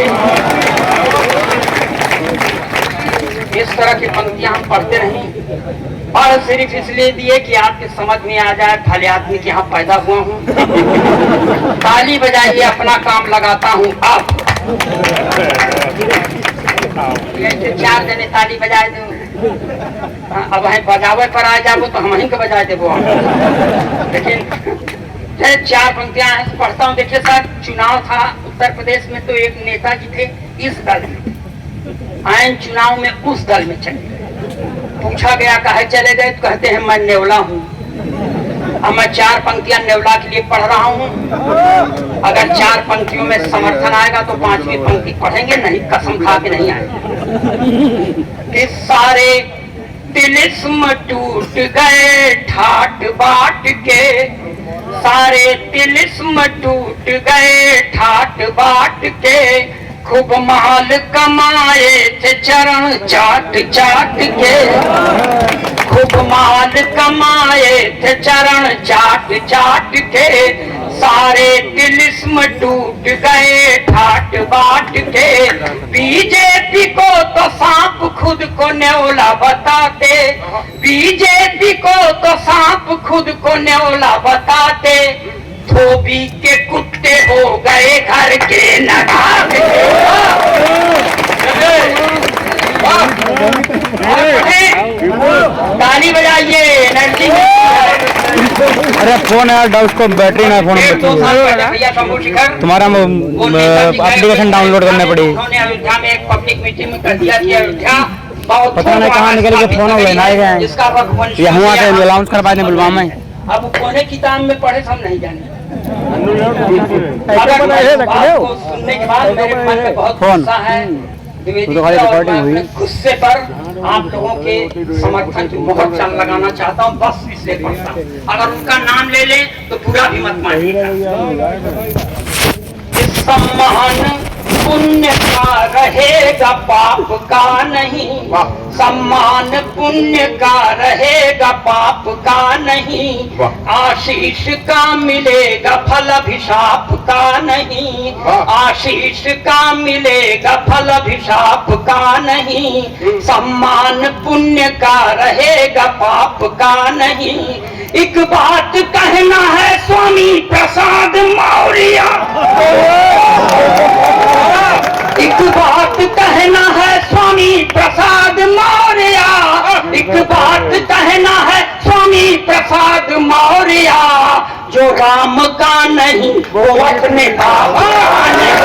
इस तरह की पंक्तियां हम पढ़ते नहीं, और सिर्फ इसलिए दिए कि आपके समझ में आ जाए, भले आदमी के यहाँ पैदा हुआ हूँ। ताली बजाइए, अपना काम लगाता हूँ। आप 4 जने ताली बजाए दो, अब वहीं बजावे पर आ जाओ तो हम वहीं के बजाए देवो। लेकिन 4 पंक्तियां पढ़ता हूँ। देखिए सर, चुनाव था उत्तर प्रदेश में, तो एक नेताजी थे इस दल में, आयन चुनाव में उस दल में चले गए। पूछा गया काहे चले गए, तो कहते हैं मैं नेवला हूँ। अब मैं 4 पंक्तियां नेवला के लिए पढ़ रहा हूँ। अगर 4 पंक्तियों में समर्थन आएगा तो 5वीं पंक्ति पढ़ेंगे, नहीं कसम खा के नहीं आएगा। कि सारे तिलिस्म टूट गए ठाट बाट के, सारे तिलिस्म टूट गए ठाट बाट के, खूब माल कमाए थे चरण चाट चाट के, खूब माल कमाए थे चरण चाट चाट के, सारे तिलिस्म टूट गए ठाट बाट के। बीजेपी को तो सांप खुद को न्योला बताते, बीजेपी को तो सांप खुद को न्योला बताते, धोबी के कुत्ते हो गए घर के नगाते। ताली बजाइए, एनर्जी। अरे फोन है यार, उसको बैटरी ना फोन में तुम्हारा एप्लीकेशन डाउनलोड करने पड़ी। अयोध्या में एक पब्लिक मीटिंग में कर दिया कि अयोध्या पता नहीं कहाँ निकल के फोन हो गए ना, यहाँ से अनाउंस कर पाए बुलवा में। अब कोने किताब में पढ़े हम नहीं जाने। अगर बात को सुनने के बाद मेरे मन में बहुत गुस्सा है, द्विवेदी और मैं अपने गुस्से पर आप लोगों के समर्थन की मोहर लगाना चाहता हूँ, बस इसलिए पढ़ता हूँ। अगर उनका नाम ले ले तो पूरा भी मत मानिएगा। सम्मान पुण्य का रहेगा, पाप का नहीं। सम्मान पुण्य का रहेगा, पाप का नहीं। आशीष का मिलेगा, फल अभिशाप का नहीं। आशीष का मिलेगा, फल अभिशाप का नहीं। सम्मान पुण्य का रहेगा, पाप का नहीं। एक बात कहना है स्वामी प्रसाद मौर्य, एक बात कहना है स्वामी प्रसाद मौर्य, एक बात कहना है स्वामी प्रसाद मौर्य, जो राम का नहीं वो अपने बाबा नहीं।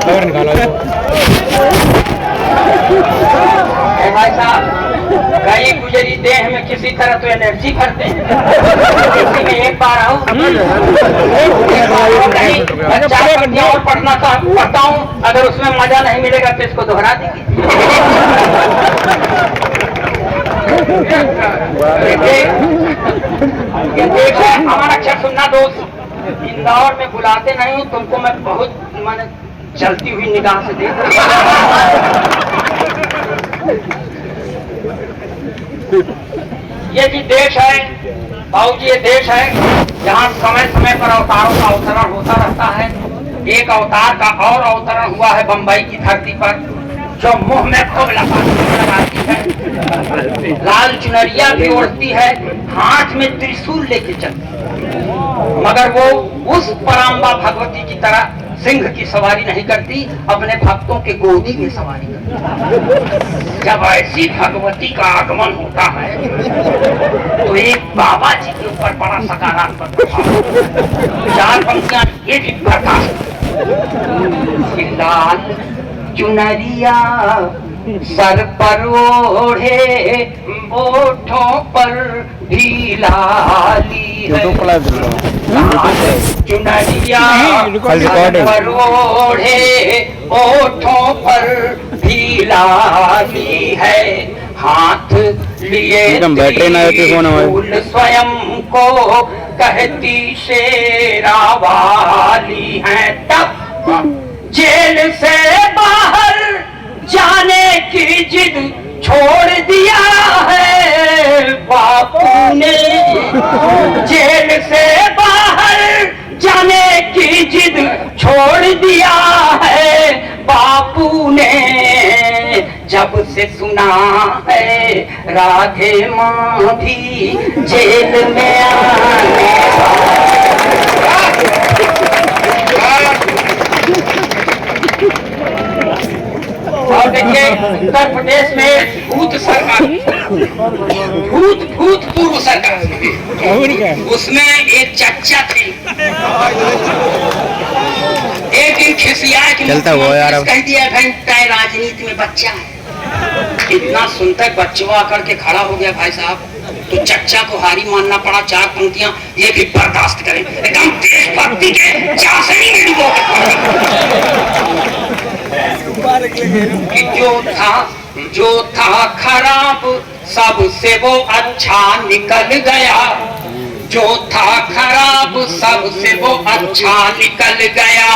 कवर निकालो। भाई साहब, गई गुजरी देह में किसी तरह तो एनर्जी भरते हैं। इसी में एक बार आऊँ और पढ़ना पढ़ता हूँ, अगर उसमें मजा नहीं मिलेगा तो इसको दोहरा देंगे। देखो हमारा अक्षर सुनना दोस्त, इंदौर में बुलाते नहीं हूँ तुमको, मैं बहुत मैंने चलती हुई निगाह से देख। ये भी देश है बाबूजी, ये देश है जहाँ समय समय पर अवतारों का अवतरण होता रहता है। एक अवतार का और अवतरण हुआ है बंबई की धरती पर, जो मुंह में खूब लगाती है, लाल चुनरिया भी ओढ़ती है, हाथ में त्रिशूल लेके चलती है, मगर वो उस पराम्बा भगवती की तरह सिंह की सवारी नहीं करती, अपने भक्तों के गोदी में सवारी करती। जब ऐसी भगवती का आगमन होता है तो एक बाबा जी के ऊपर बड़ा सकारात्मक प्रभाव। चार पंक्तियां ये भी प्रकाश। लाल चुनरिया सर पर ओढ़े, ओठों पर भी लाली है। चुनरिया सर पर ओढ़े, ओठों पर भी लाली है। हाथ लिए त्रिशूल स्वयं को कहती शेरा वाली है। तब जेल से बाहर जाने की जिद छोड़ दिया है बापू ने। जेल से बाहर जाने की जिद छोड़ दिया है बापू ने। जब से सुना है राधे माँ भी जेल में आने और देखिए उत्तर प्रदेश में भूत सरकार, भूतपूर्व सरकार, उसमें एक चच्चा थे। एक दिन खिसिया कि कह दिया भाई तय राजनीति में बच्चा है। इतना सुनकर बच्चों आकर के खड़ा हो गया भाई साहब, तो चच्चा को हारी मानना पड़ा। चार पंक्तियां ये भी बर्दाश्त करें, एकदम देशभक्ति के चाशनी में डूबो। जो था खराब सबसे वो अच्छा निकल गया। जो था खराब सबसे वो अच्छा निकल गया।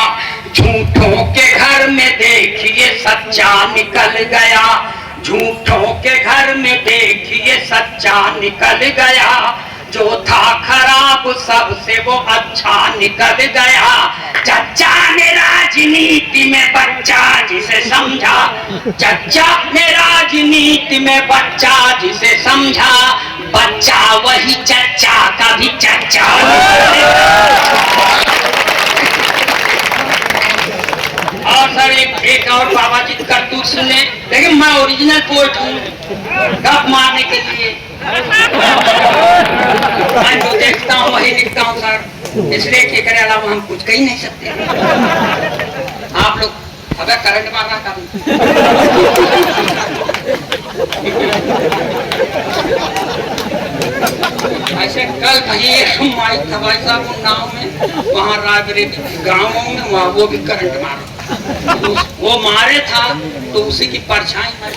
झूठों के घर में देखिए सच्चा निकल गया। झूठों के घर में देखिए सच्चा निकल गया। जो था खराब सबसे वो अच्छा निकल गया। चच्चा ने राजनीति में बच्चा जिसे समझा। चच्चा ने राजनीति में बच्चा जिसे समझा। बच्चा वही चच्चा का भी चच्चा। और सर एक और बाबा जी करतूत सुनने, लेकिन मैं ओरिजिनल पोएट हूँ, गप मारने के लिए मैं जो देखता हूँ वही लिखता हूँ सर, इसलिए के करे अलावा हम कुछ कह ही नहीं सकते। आप लोग अगर करंट मारना कर ऐसे कल कहीं एक आई था भाई साहब गाँव में, वहाँ रायबरेली गाँवों में वहाँ वो भी करंट मारा, वो मारे था तो उसी की परछाई में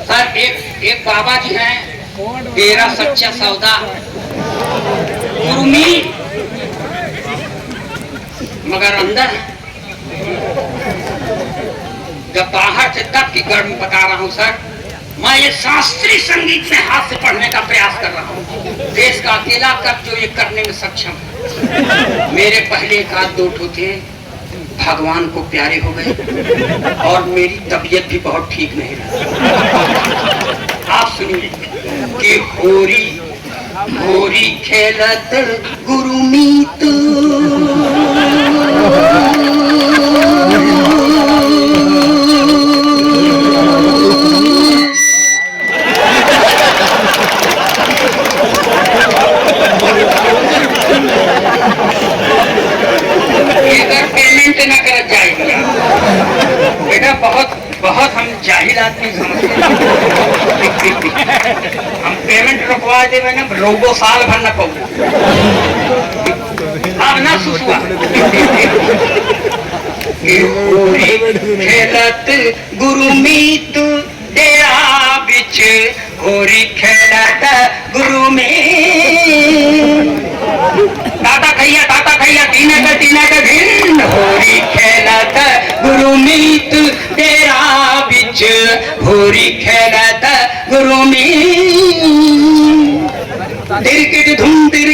सर एक बाबा जी हैं, तेरा सच्चा सौदा उर्मी मगर अंदर जब बाहर से तब की गर्म बता रहा हूँ सर। मैं ये शास्त्रीय संगीत में हाथ से पढ़ने का प्रयास कर रहा हूँ, देश का अकेला कवि जो ये करने में सक्षम है। मेरे पहले एक आध दो ठो थे, भगवान को प्यारे हो गए और मेरी तबीयत भी बहुत ठीक नहीं रही। आप सुनिए कि होरी होरी खेलत गुरुमीत पेमेंट न कर जाएगी बेटा, बहुत बहुत हम जाहिल आदमी समझते हैं। हम पेमेंट रुकवा देवे ना, रोगो साल भर न पाऊ अब ना सुसुआ खेलत गुरुमीत डेरा बिच होरी खेलत गुरु में टाटा खैया तीन का भिन्न होरी खेलत गुरुमीत तेरा बिच होरी खेलत गुरुमीत दिरकिट धूम दिर